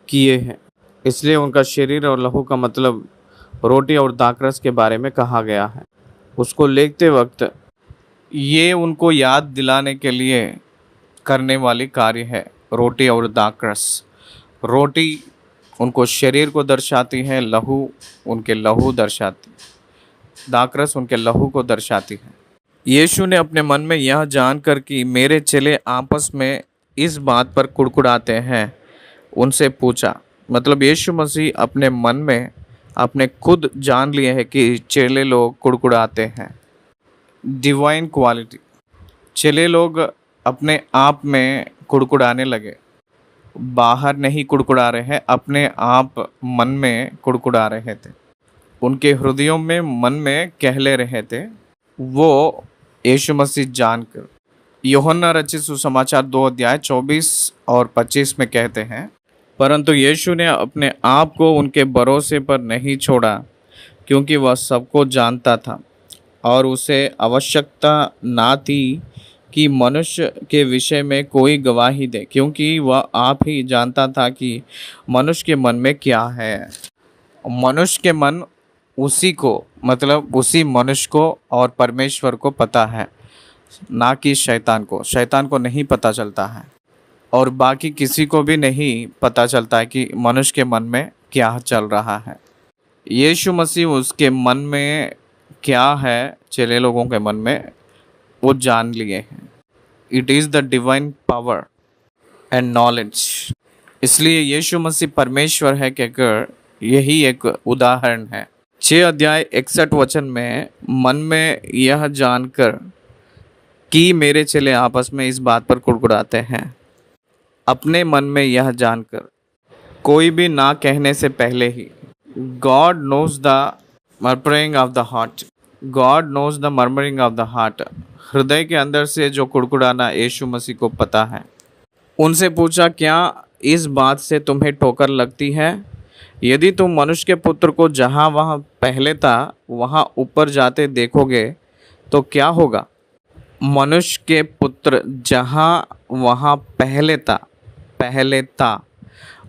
किए हैं। इसलिए उनका शरीर और लहू का मतलब रोटी और दाखरस के बारे में कहा गया है। उसको लेते वक्त ये उनको याद दिलाने के लिए करने वाली कार्य है। रोटी और दाखरस, रोटी उनको शरीर को दर्शाती है, लहू उनके लहू दर्शाती, दाखरस उनके लहू को दर्शाती है। यीशु ने अपने मन में यह जानकर कि मेरे चेले आपस में इस बात पर कुड़कुड़ाते हैं, उनसे पूछा। मतलब यीशु मसीह अपने मन में आपने खुद जान लिए है कि चेले लोग कुड़कुड़ाते हैं। डिवाइन क्वालिटी, चेले लोग अपने आप में कुड़कुड़ाने लगे। बाहर नहीं कुड़कुड़ा रहे हैं, अपने आप मन में कुड़कुड़ा रहे थे। उनके हृदयों में मन में कहले रहे थे, वो यीशु मसीह जानकर। यूहन्ना रचित सुसमाचार 2 अध्याय 24 और 25 में कहते हैं, परंतु यीशु ने अपने आप को उनके भरोसे पर नहीं छोड़ा, क्योंकि वह सबको जानता था और उसे आवश्यकता ना थी कि मनुष्य के विषय में कोई गवाही दे, क्योंकि वह आप ही जानता था कि मनुष्य के मन में क्या है। मनुष्य के मन उसी को, मतलब उसी मनुष्य को और परमेश्वर को पता है, ना कि शैतान को। शैतान को नहीं पता चलता है और बाकी किसी को भी नहीं पता चलता है कि मनुष्य के मन में क्या चल रहा है। यीशु मसीह उसके मन में क्या है, चेले लोगों के मन में, वो जान लिए हैं। It is the divine power and knowledge. इसलिए यीशु मसीह परमेश्वर है कहकर यही एक उदाहरण है। 6 अध्याय 61 वचन में, मन में यह जानकर कि मेरे चेले आपस में इस बात पर कुड़कुड़ाते हैं, अपने मन में यह जानकर, कोई भी ना कहने से पहले ही। God knows the murmuring of the heart. God knows the murmuring of the heart. हृदय के अंदर से जो कुड़कुड़ाना यीशु मसीह को पता है। उनसे पूछा, क्या इस बात से तुम्हें ठोकर लगती है? यदि तुम मनुष्य के पुत्र को जहाँ वहाँ पहले था वहाँ ऊपर जाते देखोगे तो क्या होगा? मनुष्य के पुत्र जहाँ वहाँ पहले था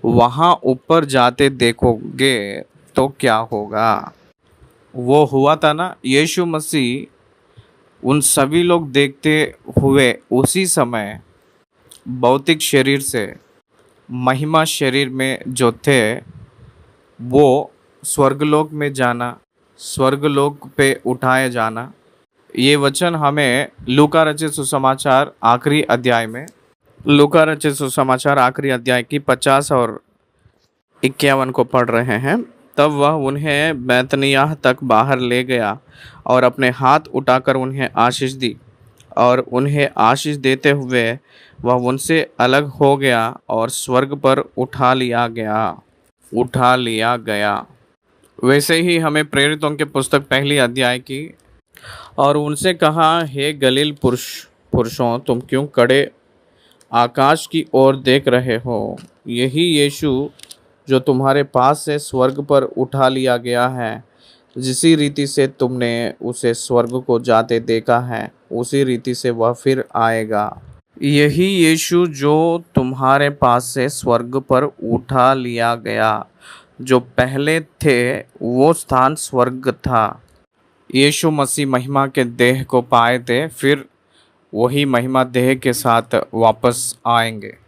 वहाँ ऊपर जाते देखोगे तो क्या होगा? वो हुआ था ना, यीशु मसीह उन सभी लोग देखते हुए उसी समय भौतिक शरीर से महिमा शरीर में जो थे, वो स्वर्गलोक में जाना, स्वर्गलोक पे उठाए जाना। ये वचन हमें लूका रचित सुसमाचार आखिरी अध्याय में, लूका रचित सुसमाचार आखिरी अध्याय की 50 और 51 को पढ़ रहे हैं। तब वह उन्हें बैतनिय्याह तक बाहर ले गया और अपने हाथ उठाकर उन्हें आशीष दी, और उन्हें आशीष देते हुए वह उनसे अलग हो गया और स्वर्ग पर उठा लिया गया। वैसे ही हमें प्रेरितों के पुस्तक पहली अध्याय की, और उनसे कहा, हे गलील पुरुषों, तुम क्यों खड़े आकाश की ओर देख रहे हो? यही यीशु जो तुम्हारे पास से स्वर्ग पर उठा लिया गया है, जिसी रीति से तुमने उसे स्वर्ग को जाते देखा है, उसी रीति से वह फिर आएगा। यही यीशु जो तुम्हारे पास से स्वर्ग पर उठा लिया गया, जो पहले थे वो स्थान स्वर्ग था। यीशु मसीह महिमा के देह को पाए थे, फिर वही महिमा देह के साथ वापस आएंगे।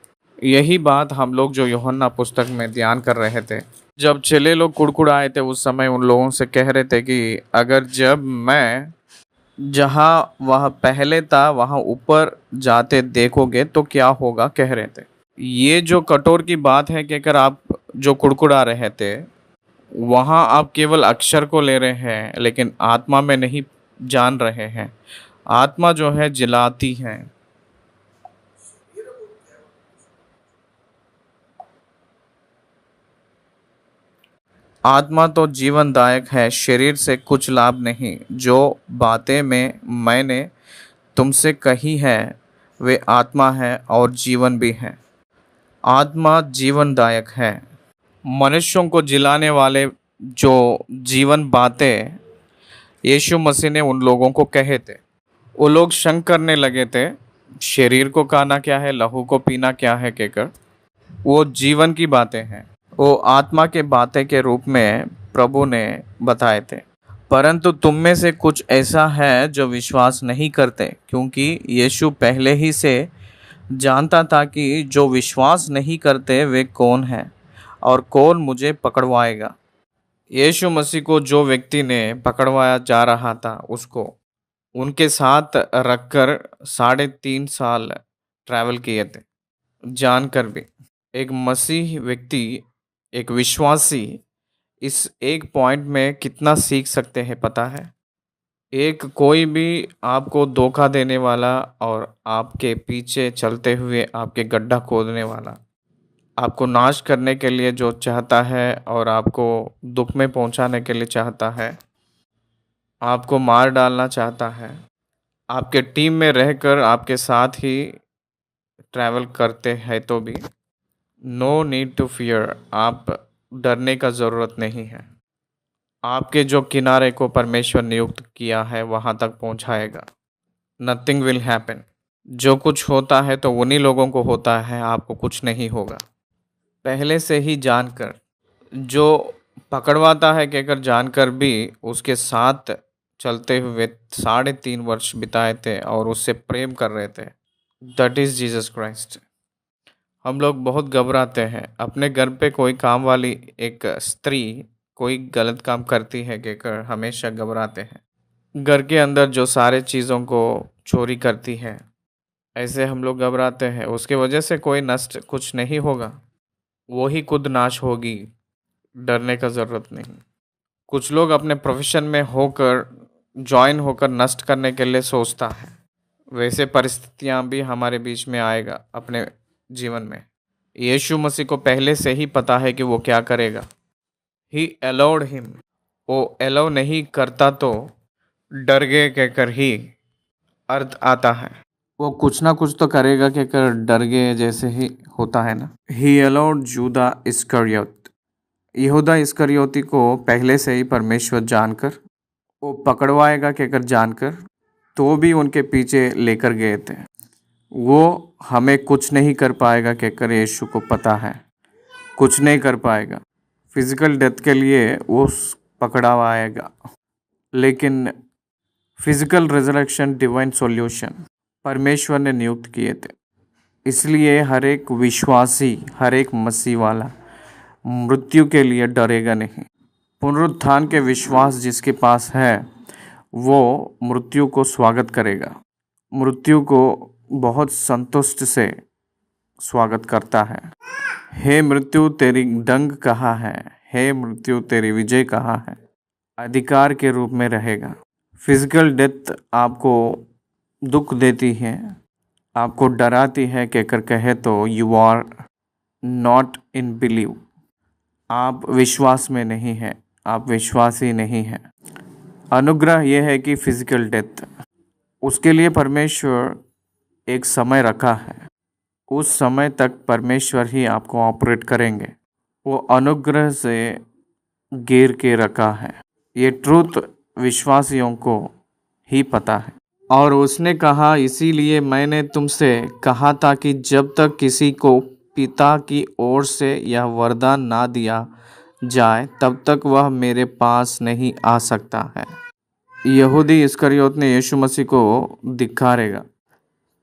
यही बात हम लोग जो यूहन्ना पुस्तक में ध्यान कर रहे थे। जब चेले लोग कुड़कुड़ाए थे उस समय उन लोगों से कह रहे थे कि अगर जब मैं जहाँ वह पहले था वहाँ ऊपर जाते देखोगे तो क्या होगा, कह रहे थे। ये जो कठोर की बात है कि अगर आप जो कुड़कुड़ा रहे थे वहाँ आप केवल अक्षर को ले रहे हैं, लेकिन आत्मा में नहीं जान रहे हैं। आत्मा जो है जिलाती है। आत्मा तो जीवनदायक है, शरीर से कुछ लाभ नहीं। जो बातें मैंने तुमसे कही है वे आत्मा है और जीवन भी है। आत्मा जीवनदायक है। मनुष्यों को जिलाने वाले जो जीवन बातें यीशु मसीह ने उन लोगों को कहे थे, वो लोग शंक करने लगे थे, शरीर को खाना क्या है, लहू को पीना क्या है कहकर। वो जीवन की बातें हैं, वो आत्मा के बातें के रूप में प्रभु ने बताए थे। परंतु तुम में से कुछ ऐसा है जो विश्वास नहीं करते, क्योंकि यीशु पहले ही से जानता था कि जो विश्वास नहीं करते वे कौन हैं और कौन मुझे पकड़वाएगा। यीशु मसीह को जो व्यक्ति ने पकड़वाया जा रहा था उसको उनके साथ रखकर 3.5 साल ट्रैवल किए थे। जानकर भी एक मसीह व्यक्ति, एक विश्वासी इस एक पॉइंट में कितना सीख सकते हैं पता है? एक कोई भी आपको धोखा देने वाला और आपके पीछे चलते हुए आपके गड्ढा खोदने वाला, आपको नाश करने के लिए जो चाहता है और आपको दुख में पहुंचाने के लिए चाहता है, आपको मार डालना चाहता है, आपके टीम में रहकर आपके साथ ही ट्रैवल करते हैं तो भी नो नीड टू फियर, आप डरने का ज़रूरत नहीं है। आपके जो किनारे को परमेश्वर नियुक्त किया है वहाँ तक पहुँचाएगा। Nothing will happen. जो कुछ होता है तो उन्हीं लोगों को होता है, आपको कुछ नहीं होगा। पहले से ही जानकर, जो पकड़वाता है कहकर जानकर भी उसके साथ चलते हुए 3.5 वर्ष बिताए थे और उससे प्रेम कर रहे थे, दैट इज जीसस क्राइस्ट। हम लोग बहुत घबराते हैं। अपने घर पे कोई काम वाली एक स्त्री कोई गलत काम करती है कहकर हमेशा घबराते हैं। घर के अंदर जो सारे चीज़ों को चोरी करती है, ऐसे हम लोग घबराते हैं। उसके वजह से कोई नष्ट कुछ नहीं होगा, वो ही खुद नाश होगी, डरने का ज़रूरत नहीं। कुछ लोग अपने प्रोफेशन में होकर ज्वाइन होकर नष्ट करने के लिए सोचता है, वैसे परिस्थितियां भी हमारे बीच में आएगा अपने जीवन में। यीशु मसीह को पहले से ही पता है कि वो क्या करेगा। ही अलाउड हिम, वो अलाउ नहीं करता तो डर गए कहकर ही अर्थ आता है। वो कुछ ना कुछ तो करेगा कहकर डर गए जैसे ही होता है ना। ही अलाउड जूदा इस्करियोत, यहूदा इस्करियोती को पहले से ही परमेश्वर जानकर, वो पकड़वाएगा कहकर जानकर तो भी उनके पीछे लेकर गए थे। वो हमें कुछ नहीं कर पाएगा कहकर यीशु को पता है, कुछ नहीं कर पाएगा। फिजिकल डेथ के लिए वो पकड़वाएगा, लेकिन फिजिकल रिजरेक्शन डिवाइन सॉल्यूशन परमेश्वर ने नियुक्त किए थे। इसलिए हर एक विश्वासी, हर एक मसीह वाला मृत्यु के लिए डरेगा नहीं। पुनरुत्थान के विश्वास जिसके पास है वो मृत्यु को स्वागत करेगा, मृत्यु को बहुत संतुष्ट से स्वागत करता है। हे मृत्यु तेरी डंक कहाँ है, हे मृत्यु तेरी विजय कहाँ है, अधिकार के रूप में रहेगा। फिजिकल डेथ आपको दुख देती है, आपको डराती है कहकर कहे तो you are not in believe, आप विश्वास में नहीं हैं, आप विश्वासी नहीं हैं। अनुग्रह यह है कि फिजिकल डेथ, उसके लिए परमेश्वर एक समय रखा है, उस समय तक परमेश्वर ही आपको ऑपरेट करेंगे। वो अनुग्रह से घेर के रखा है, ये ट्रूथ विश्वासियों को ही पता है। और उसने कहा, इसीलिए मैंने तुमसे कहा था कि जब तक किसी को पिता की ओर से यह वरदान ना दिया जाए तब तक वह मेरे पास नहीं आ सकता है। यहूदी इस्करियोत ने यीशु मसीह को धिक्कारेगा।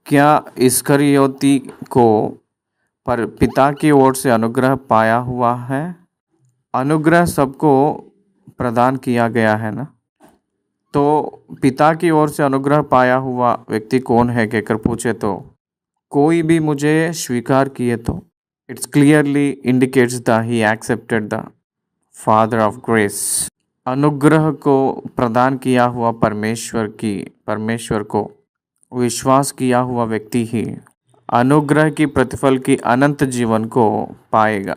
क्या इस्करियोती को पर पिता की ओर से अनुग्रह पाया हुआ है? अनुग्रह सबको प्रदान किया गया है ना। तो पिता की ओर से अनुग्रह पाया हुआ व्यक्ति कौन है कहकर पूछे तो कोई भी मुझे स्वीकार किए तो it's clearly indicates the he accepted the father of grace. अनुग्रह को प्रदान किया हुआ परमेश्वर को विश्वास किया हुआ व्यक्ति ही अनुग्रह की प्रतिफल की अनंत जीवन को पाएगा,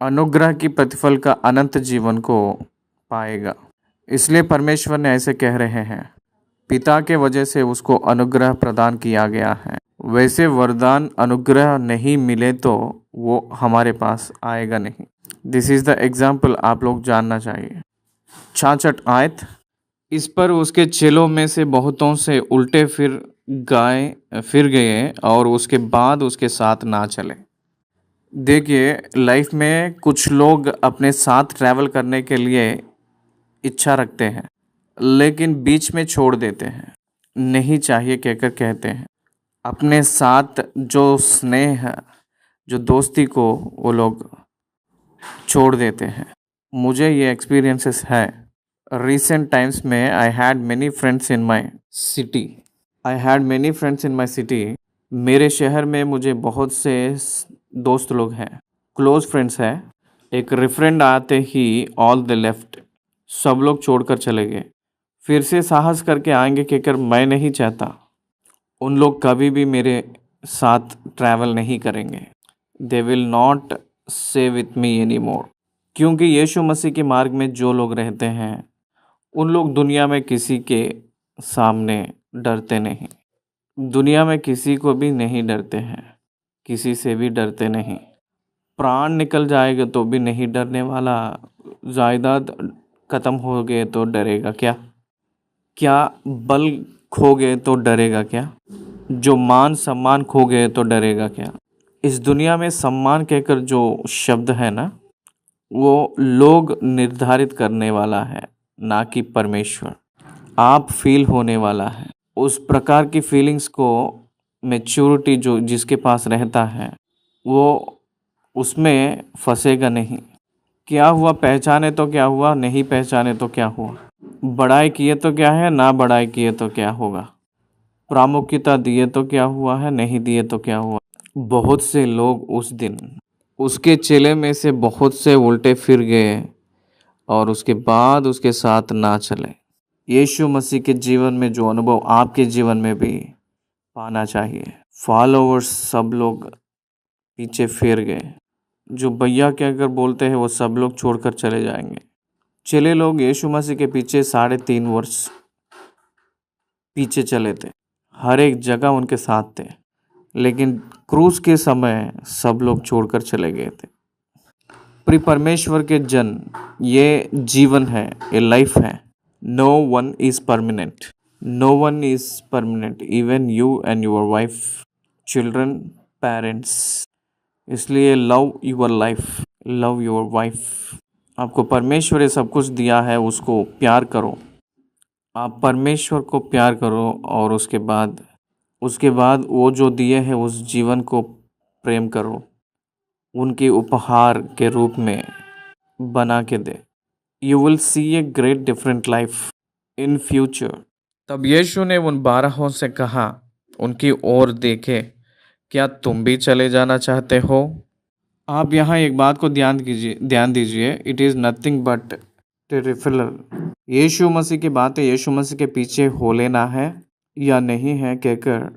अनुग्रह की प्रतिफल का अनंत जीवन को पाएगा। इसलिए परमेश्वर ने ऐसे कह रहे हैं, पिता के वजह से उसको अनुग्रह प्रदान किया गया है। वैसे वरदान अनुग्रह नहीं मिले तो वो हमारे पास आएगा नहीं। दिस इज़ द एग्जाम्पल आप लोग जानना चाहिए। 66 आयत, इस पर उसके चेलों में से बहुतों से उल्टे फिर गए और उसके बाद उसके साथ ना चले। देखिए, लाइफ में कुछ लोग अपने साथ ट्रैवल करने के लिए इच्छा रखते हैं लेकिन बीच में छोड़ देते हैं, नहीं चाहिए कहकर कहते हैं। अपने साथ जो स्नेह, जो दोस्ती को वो लोग छोड़ देते हैं। मुझे ये एक्सपीरियंसेस है। रिसेंट टाइम्स में I had many friends in my city. मेरे शहर में मुझे बहुत से दोस्त लोग हैं, क्लोज फ्रेंड्स हैं। एक रेफरेंड आते ही ऑल द लेफ्ट, सब लोग छोड़कर चले गए। फिर से साहस करके आएंगे कहकर मैं नहीं चाहता। उन लोग कभी भी मेरे साथ ट्रैवल नहीं करेंगे। दे विल नॉट से विथ मी एनी मोर। क्योंकि यीशु मसीह के मार्ग में जो लोग रहते हैं उन लोग दुनिया में किसी के सामने डरते नहीं, दुनिया में किसी को भी नहीं डरते हैं, किसी से भी डरते नहीं। प्राण निकल जाएगा तो भी नहीं डरने वाला, जायदाद ख़त्म हो गए तो डरेगा क्या? क्या बल खो गए तो डरेगा क्या? जो मान सम्मान खो गए तो डरेगा क्या। इस दुनिया में सम्मान कहकर जो शब्द है ना, वो लोग निर्धारित करने वाला है, ना कि परमेश्वर। आप फील होने वाला है उस प्रकार की फीलिंग्स को। मैच्योरिटी जो जिसके पास रहता है वो उसमें फंसेगा नहीं। क्या हुआ पहचाने तो क्या हुआ, नहीं पहचाने तो क्या हुआ। बड़ाई किए तो क्या है, ना बड़ाई किए तो क्या होगा। प्रामुख्यता दिए तो क्या हुआ है, नहीं दिए तो क्या हुआ। बहुत से लोग उस दिन उसके चेले में से बहुत से उल्टे फिर गए और उसके बाद उसके साथ ना चले। यीशु मसीह के जीवन में जो अनुभव आपके जीवन में भी पाना चाहिए। फॉलोवर्स सब लोग पीछे फिर गए। जो भैया क्या कर बोलते हैं वो सब लोग छोड़कर चले जाएंगे। चेले लोग यीशु मसीह के पीछे 3.5 वर्ष पीछे चले थे, हर एक जगह उनके साथ थे, लेकिन क्रूस के समय सब लोग छोड़कर चले गए थे। प्रिय परमेश्वर के जन, ये जीवन है, ये लाइफ है। No one is permanent, no one is permanent, even you and your wife, children, parents. इसलिए love your life, love your wife. आपको परमेश्वर ये सब कुछ दिया है, उसको प्यार करो। आप परमेश्वर को प्यार करो और उसके बाद वो जो दिए हैं उस जीवन को प्रेम करो, उनके उपहार के रूप में बना के दे। You will see a great different life in future. तब यीशु ने उन 12 से कहा, उनकी ओर देखे, क्या तुम भी चले जाना चाहते हो। आप यहाँ एक बात को ध्यान दीजिए। It is nothing but terrifier. Yeshu Masih की बातें यीशु मसीह के पीछे हो लेना है या नहीं है कहकर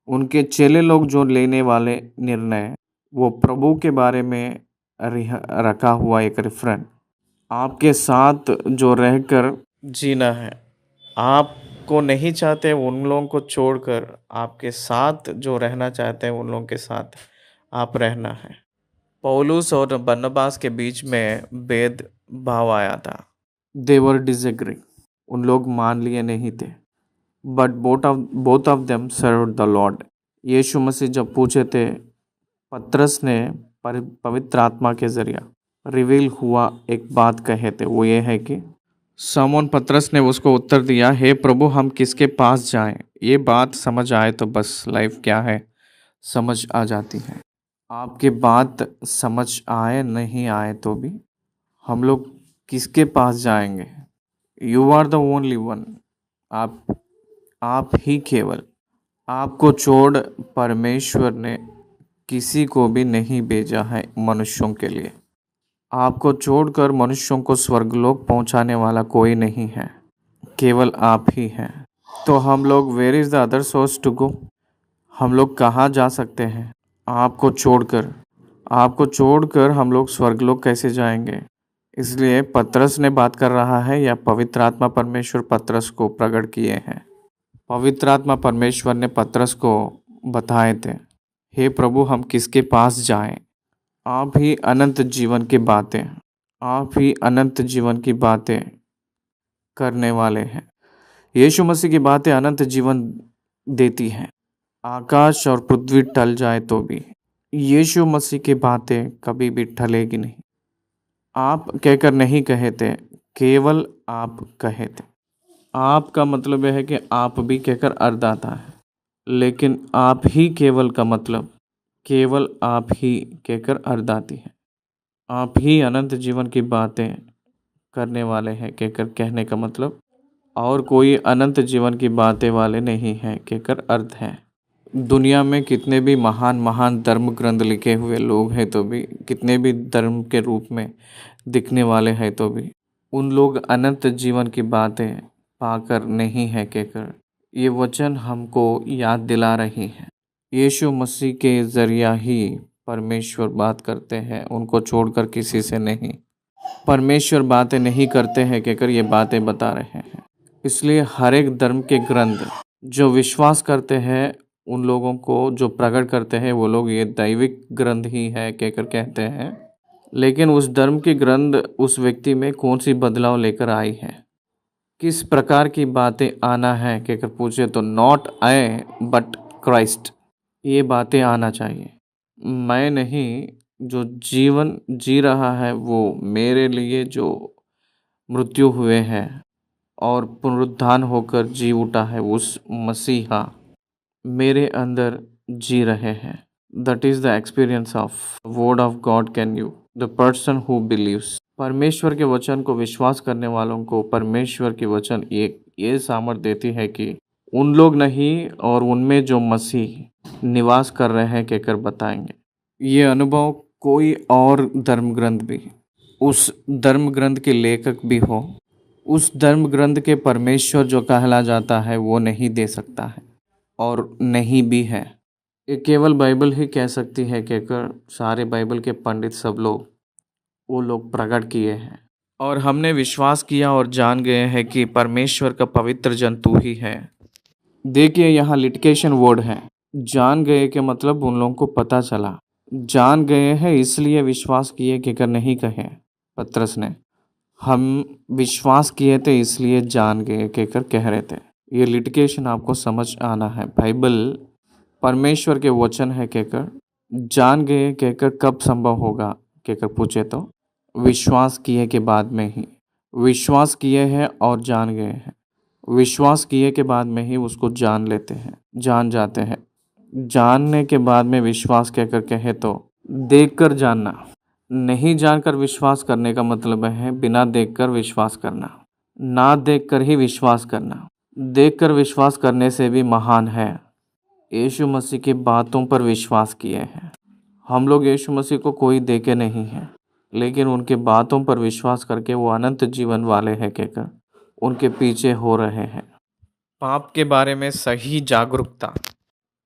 उनके चेले लोग जो लेने वाले निर्णय, वो प्रभु के बारे में रखा हुआ एक रेफरेंस। आपके साथ जो रहकर जीना है, आपको नहीं चाहते उन लोगों को छोड़कर आपके साथ जो रहना चाहते हैं उन लोगों के साथ आप रहना है। पौलुस और बरनबास के बीच में भेद भाव आया था। दे वर डिसएग्री, उन लोग मान लिए नहीं थे। But both of them served the lord. Yeshu Masih जब पूछे थे, पतरस ने पवित्र आत्मा के जरिए रिवील हुआ एक बात कहे थे, वो ये है कि समौन पतरस ने उसको उत्तर दिया, हे प्रभु हम किसके पास जाएं। ये बात समझ आए तो बस लाइफ क्या है समझ आ जाती है। आपके बात समझ आए नहीं आए तो भी हम लोग किसके पास जाएंगे। You are the only one. आप ही केवल। आपको छोड़ परमेश्वर ने किसी को भी नहीं भेजा है मनुष्यों के लिए। आपको छोड़कर मनुष्यों को स्वर्गलोक पहुंचाने वाला कोई नहीं है, केवल आप ही हैं। तो हम लोग where is the other source to go. हम लोग कहाँ जा सकते हैं आपको छोड़कर हम लोग स्वर्गलोक कैसे जाएंगे। इसलिए पतरस ने बात कर रहा है या पवित्र आत्मा परमेश्वर पतरस को प्रकट किए हैं। पवित्र आत्मा परमेश्वर ने पतरस को बताए थे, हे प्रभु हम किसके पास जाएं। आप ही अनंत जीवन की बातें करने वाले हैं। यीशु मसीह की बातें अनंत जीवन देती हैं। आकाश और पृथ्वी टल जाए तो भी यीशु मसीह की बातें कभी भी टलेगी नहीं। आप कहकर नहीं कहे थे, केवल आप कहे थे। आप का मतलब यह है कि आप भी कहकर अर्थ आता है, लेकिन आप ही केवल का मतलब केवल आप ही कहकर अर्थ आती है। आप ही अनंत जीवन की बातें करने वाले हैं कहकर कहने का मतलब और कोई अनंत जीवन की बातें वाले नहीं हैं कहकर अर्थ है। दुनिया में कितने भी महान महान धर्म ग्रंथ लिखे हुए लोग हैं तो भी, कितने भी धर्म के रूप में दिखने वाले हैं तो भी, उन लोग अनंत जीवन की बातें पाकर नहीं है कहकर ये वचन हमको याद दिला रही है। यीशु मसीह के ज़रिया ही परमेश्वर बात करते हैं, उनको छोड़कर किसी से नहीं। परमेश्वर बातें नहीं करते हैं कहकर ये बातें बता रहे हैं। इसलिए हर एक धर्म के ग्रंथ जो विश्वास करते हैं उन लोगों को जो प्रकट करते हैं वो लोग ये दैविक ग्रंथ ही है कहकर कहते हैं। लेकिन उस धर्म की ग्रंथ उस व्यक्ति में कौन सी बदलाव लेकर आई है, किस प्रकार की बातें आना है कहकर पूछे तो नॉट आई बट क्राइस्ट, ये बातें आना चाहिए। मैं नहीं, जो जीवन जी रहा है वो मेरे लिए जो मृत्यु हुए हैं और पुनरुत्थान होकर जी उठा है उस मसीहा मेरे अंदर जी रहे हैं। That is the experience of word of God can you the person who believes. परमेश्वर के वचन को विश्वास करने वालों को परमेश्वर के वचन ये सामर्थ देती है कि उन लोग नहीं और उनमें जो मसीह निवास कर रहे हैं कहकर बताएंगे। ये अनुभव कोई और धर्म ग्रंथ भी, उस धर्म ग्रंथ के लेखक भी हो, उस धर्म ग्रंथ के परमेश्वर जो कहला जाता है वो नहीं दे सकता है और नहीं भी है। ये केवल बाइबल ही कह सकती है कहकर सारे बाइबल के पंडित सब लोग वो लोग प्रकट किए हैं और हमने विश्वास किया और जान गए हैं कि परमेश्वर का पवित्र जन तू ही है। देखिए यहाँ लिटिगेशन वर्ड है। जान गए के मतलब उन लोगों को पता चला, जान गए हैं इसलिए विश्वास किए कहकर नहीं कहे पतरस ने, हम विश्वास किए थे इसलिए जान गए कहकर कह रहे थे। ये लिटिगेशन आपको समझ आना है। बाइबल परमेश्वर के वचन है कहकर जान गए कहकर कब संभव होगा कहकर पूछे तो विश्वास किए के बाद में ही। विश्वास किए हैं और जान गए हैं। विश्वास किए के बाद में ही उसको जान लेते हैं, जान जाते हैं। जानने के बाद में विश्वास कहकर कहे तो देखकर जानना, नहीं जानकर विश्वास करने का मतलब है बिना देखकर विश्वास करना, ना देखकर ही विश्वास करना। देखकर विश्वास करने से भी महान है यीशु मसीह की बातों पर विश्वास किए हैं। हम लोग यीशु मसीह को कोई देखे नहीं है, लेकिन उनके बातों पर विश्वास करके वो अनंत जीवन वाले हैं कहकर उनके पीछे हो रहे हैं। पाप के बारे में सही जागरूकता,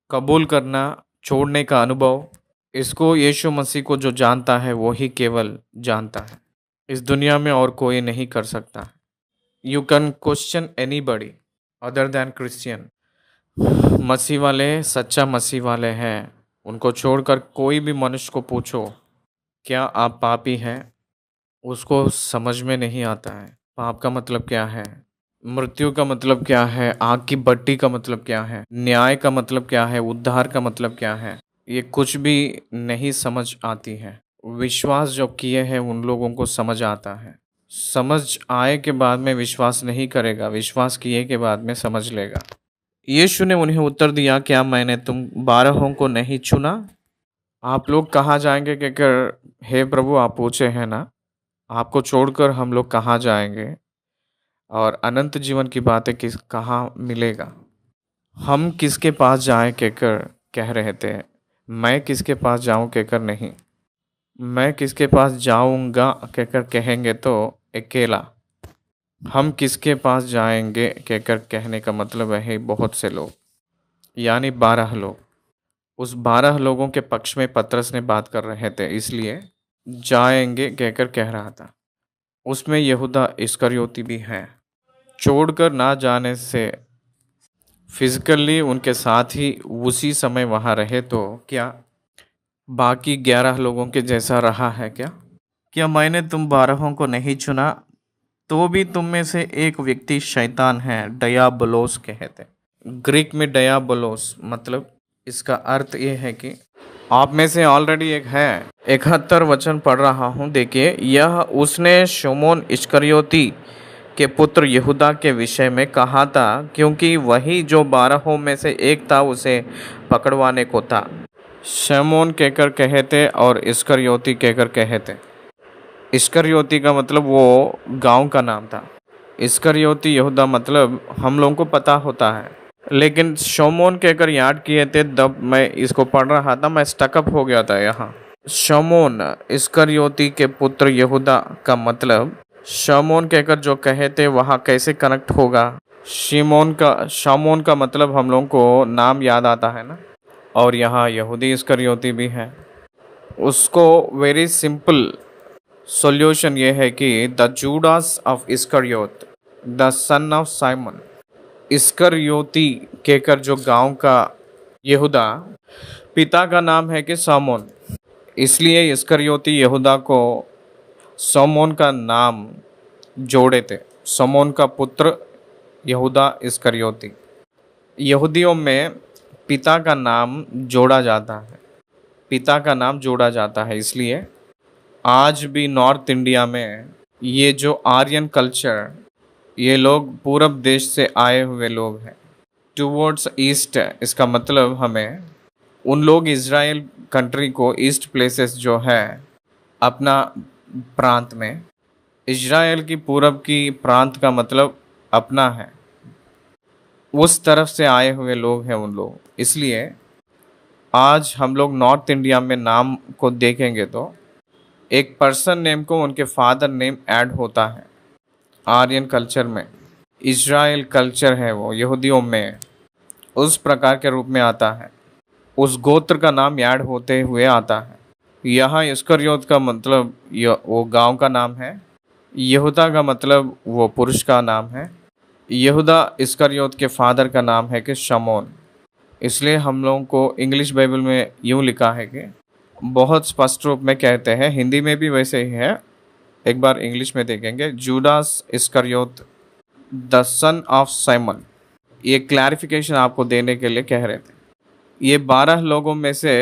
कबूल करना, छोड़ने का अनुभव, इसको यीशु मसीह को जो जानता है वो ही केवल जानता है। इस दुनिया में और कोई नहीं कर सकता। You can question anybody other than Christian. Masih वाले, सच्चा मसीह वाले हैं, उनको छोड़कर कोई भी मनुष्य को पूछो क्या आप पापी हैं, उसको समझ में नहीं आता है। पाप का मतलब क्या है, मृत्यु का मतलब क्या है, आग की भट्टी का मतलब क्या है, न्याय का मतलब क्या है, उद्धार का मतलब क्या है, ये कुछ भी नहीं समझ आती है। विश्वास जो किए हैं उन लोगों को समझ आता है। समझ आए के बाद में विश्वास नहीं करेगा, विश्वास किए के बाद में समझ लेगा। यीशु ने उन्हें उत्तर दिया, क्या मैंने तुम 12 को नहीं चुना? आप लोग कहाँ जाएंगे कहकर हे प्रभु आप पूछे हैं ना, आपको छोड़कर हम लोग कहाँ जाएंगे और अनंत जीवन की बातें कहाँ मिलेगा। हम किसके पास जाएं कहकर कह रहे थे, मैं किसके पास जाऊं कहकर नहीं, मैं किसके पास जाऊंगा कहकर कहेंगे तो अकेला। हम किसके पास जाएंगे कहकर कहने का मतलब है बहुत से लोग, यानी 12 लोग। उस 12 लोगों के पक्ष में पतरस ने बात कर रहे थे, इसलिए जाएंगे कहकर कह रहा था। उसमें यहूदा इस्करियोती भी है। छोड़कर ना जाने से फिजिकली उनके साथ ही उसी समय वहाँ रहे तो क्या बाकी 11 लोगों के जैसा रहा है क्या? क्या मैंने तुम 12 को नहीं चुना? तो भी तुम में से एक व्यक्ति शैतान है, डयाबोलोस कहते। ग्रीक में डयाबोलोस मतलब इसका अर्थ ये है कि आप में से ऑलरेडी एक है। 71 वचन पढ़ रहा हूँ, देखिए। यह उसने शमौन इस्करियोती के पुत्र यहूदा के विषय में कहा था, क्योंकि वही जो 12 में से एक था उसे पकड़वाने को था। शमौन कहकर कहे थे और इस्करियोती कहकर कहे थे। इस्करियोती का मतलब वो गांव का नाम था। इस्करियोती यहूदा मतलब हम लोगों को पता होता है, लेकिन शमौन कहकर याद किए थे। जब मैं इसको पढ़ रहा था मैं स्टकअप हो गया था यहाँ। शमौन इस्करियोती के पुत्र यहूदा का मतलब शमौन कहकर जो कहे थे वहाँ कैसे कनेक्ट होगा। शमौन का मतलब हम लोगों को नाम याद आता है ना, और यहाँ यहूदी इस्करियोती भी है। उसको वेरी सिंपल सॉल्यूशन ये है कि the Judas of Iscariot the son of Simon. इस्करियोती कहकर जो गांव का यहूदा, पिता का नाम है कि शमौन, इसलिए इस्करियोती यहूदा को शमौन का नाम जोड़े थे। शमौन का पुत्र यहूदा इस्करियोती। यहूदियों में पिता का नाम जोड़ा जाता है, पिता का नाम जोड़ा जाता है। इसलिए आज भी नॉर्थ इंडिया में ये जो आर्यन कल्चर, ये लोग पूरब देश से आए हुए लोग हैं, टूवर्ड्स ईस्ट। इसका मतलब हमें उन लोग इज़राइल कंट्री को, ईस्ट प्लेसेस जो है अपना प्रांत में, इज़राइल की पूरब की प्रांत का मतलब अपना है, उस तरफ से आए हुए लोग हैं उन लोग। इसलिए आज हम लोग नॉर्थ इंडिया में नाम को देखेंगे तो एक पर्सन नेम को उनके फादर नेम ऐड होता है। आर्यन कल्चर में, इज़राइल कल्चर है वो यहूदियों में उस प्रकार के रूप में आता है, उस गोत्र का नाम ऐड होते हुए आता है। यहाँ इस्करियोत का मतलब वो गांव का नाम है, यहूदा का मतलब वो पुरुष का नाम है। यहूदा इस्करियोत के फादर का नाम है कि शमौन। इसलिए हम लोगों को इंग्लिश बाइबल में यूँ लिखा है कि बहुत स्पष्ट रूप में कहते हैं, हिंदी में भी वैसे ही है, एक बार इंग्लिश में देखेंगे, Judas Iscariot the son of Simon. ये क्लैरिफिकेशन आपको देने के लिए कह रहे थे। ये 12 लोगों में से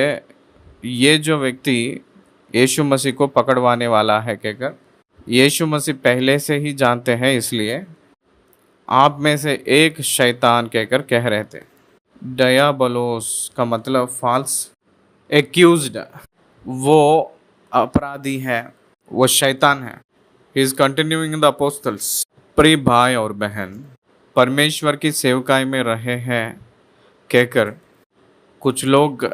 ये जो व्यक्ति यीशु मसीह को पकड़वाने वाला है कहकर यीशु मसीह पहले से ही जानते हैं, इसलिए आप में से एक शैतान कहकर कह रहे थे। डयाबलोस का मतलब फॉल्स एक्यूज्ड, वो अपराधी है, वो शैतान है। He is continuing the apostles. प्रिय भाई और बहन, परमेश्वर की सेवकाई में रहे हैं कहकर कुछ लोग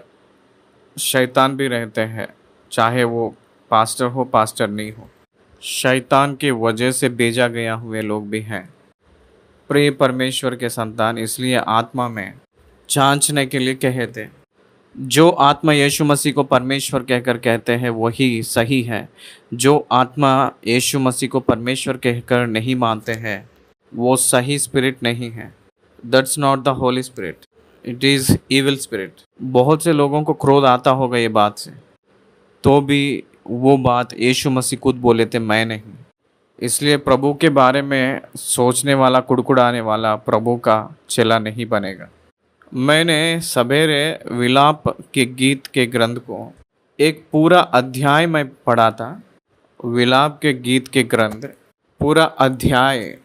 शैतान भी रहते हैं, चाहे वो पास्टर हो पास्टर नहीं हो, शैतान की वजह से भेजा गया हुए लोग भी हैं। प्रिय परमेश्वर के संतान, इसलिए आत्मा में जांचने के लिए कहे थे। जो आत्मा यीशु मसीह को परमेश्वर कहकर कहते हैं वही सही है। जो आत्मा यीशु मसीह को परमेश्वर कहकर नहीं मानते हैं वो सही स्पिरिट नहीं है। That's not the Holi spirit, it is evil spirit. बहुत से लोगों को क्रोध आता होगा ये बात से, तो भी वो बात यीशु मसीह खुद बोले थे, मैं नहीं। इसलिए प्रभु के बारे में सोचने वाला, कुड़कुड़ाने वाला प्रभु का चेला नहीं बनेगा। मैंने सवेरे विलाप के गीत के ग्रंथ को एक पूरा अध्याय में पढ़ा था। विलाप के गीत के ग्रंथ पूरा अध्याय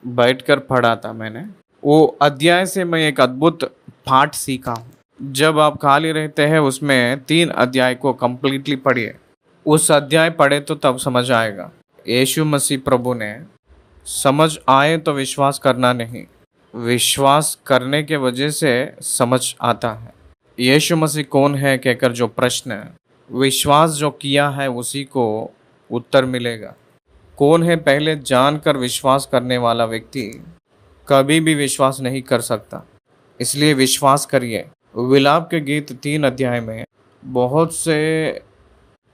बैठकर पढ़ा था मैंने। वो अध्याय से मैं एक अद्भुत पाठ सीखा हूँ। जब आप खाली रहते हैं उसमें 3 अध्याय को कंप्लीटली पढ़िए। उस अध्याय पढ़े तो तब समझ आएगा। यीशु मसीह प्रभु ने समझ आए तो विश्वास करना नहीं, विश्वास करने के वजह से समझ आता है। यीशु मसीह कौन है कहकर जो प्रश्न, विश्वास जो किया है उसी को उत्तर मिलेगा। कौन है पहले जानकर विश्वास करने वाला व्यक्ति कभी भी विश्वास नहीं कर सकता। इसलिए विश्वास करिए। विलाप के गीत 3 अध्याय में बहुत से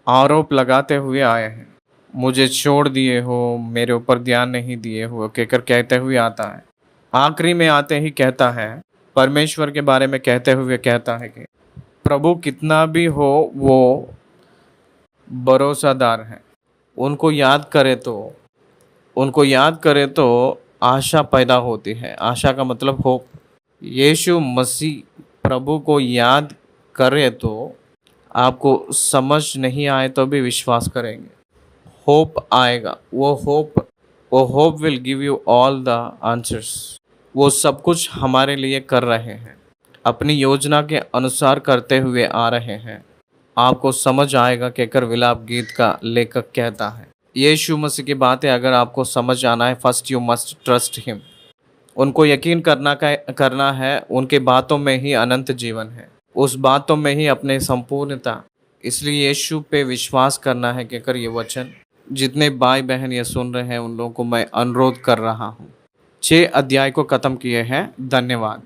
आरोप लगाते हुए आए हैं। मुझे छोड़ दिए हो, मेरे ऊपर ध्यान नहीं दिए हो कहकर कहते हुए आता है। आखिरी में आते ही कहता है, परमेश्वर के बारे में कहते हुए कहता है कि प्रभु कितना भी हो वो भरोसादार है। उनको याद करे तो आशा पैदा होती है। आशा का मतलब होप। यीशु मसीह प्रभु को याद करे तो आपको समझ नहीं आए तो भी विश्वास करेंगे, होप आएगा। वो hope will give you all the answers. वो सब कुछ हमारे लिए कर रहे हैं, अपनी योजना के अनुसार करते हुए आ रहे हैं। आपको समझ आएगा कहकर विलाप गीत का लेखक कहता है। यीशु मसीह की बातें अगर आपको समझ आना है, first you must trust him. उनको यकीन करना है। उनके बातों में ही अनंत जीवन है, उस बातों में ही अपने संपूर्णता। इसलिए यीशु पे विश्वास करना है कहकर ये वचन जितने भाई बहन ये सुन रहे हैं उन लोगों को मैं अनुरोध कर रहा हूँ। 6 अध्याय को ख़त्म किए हैं। धन्यवाद।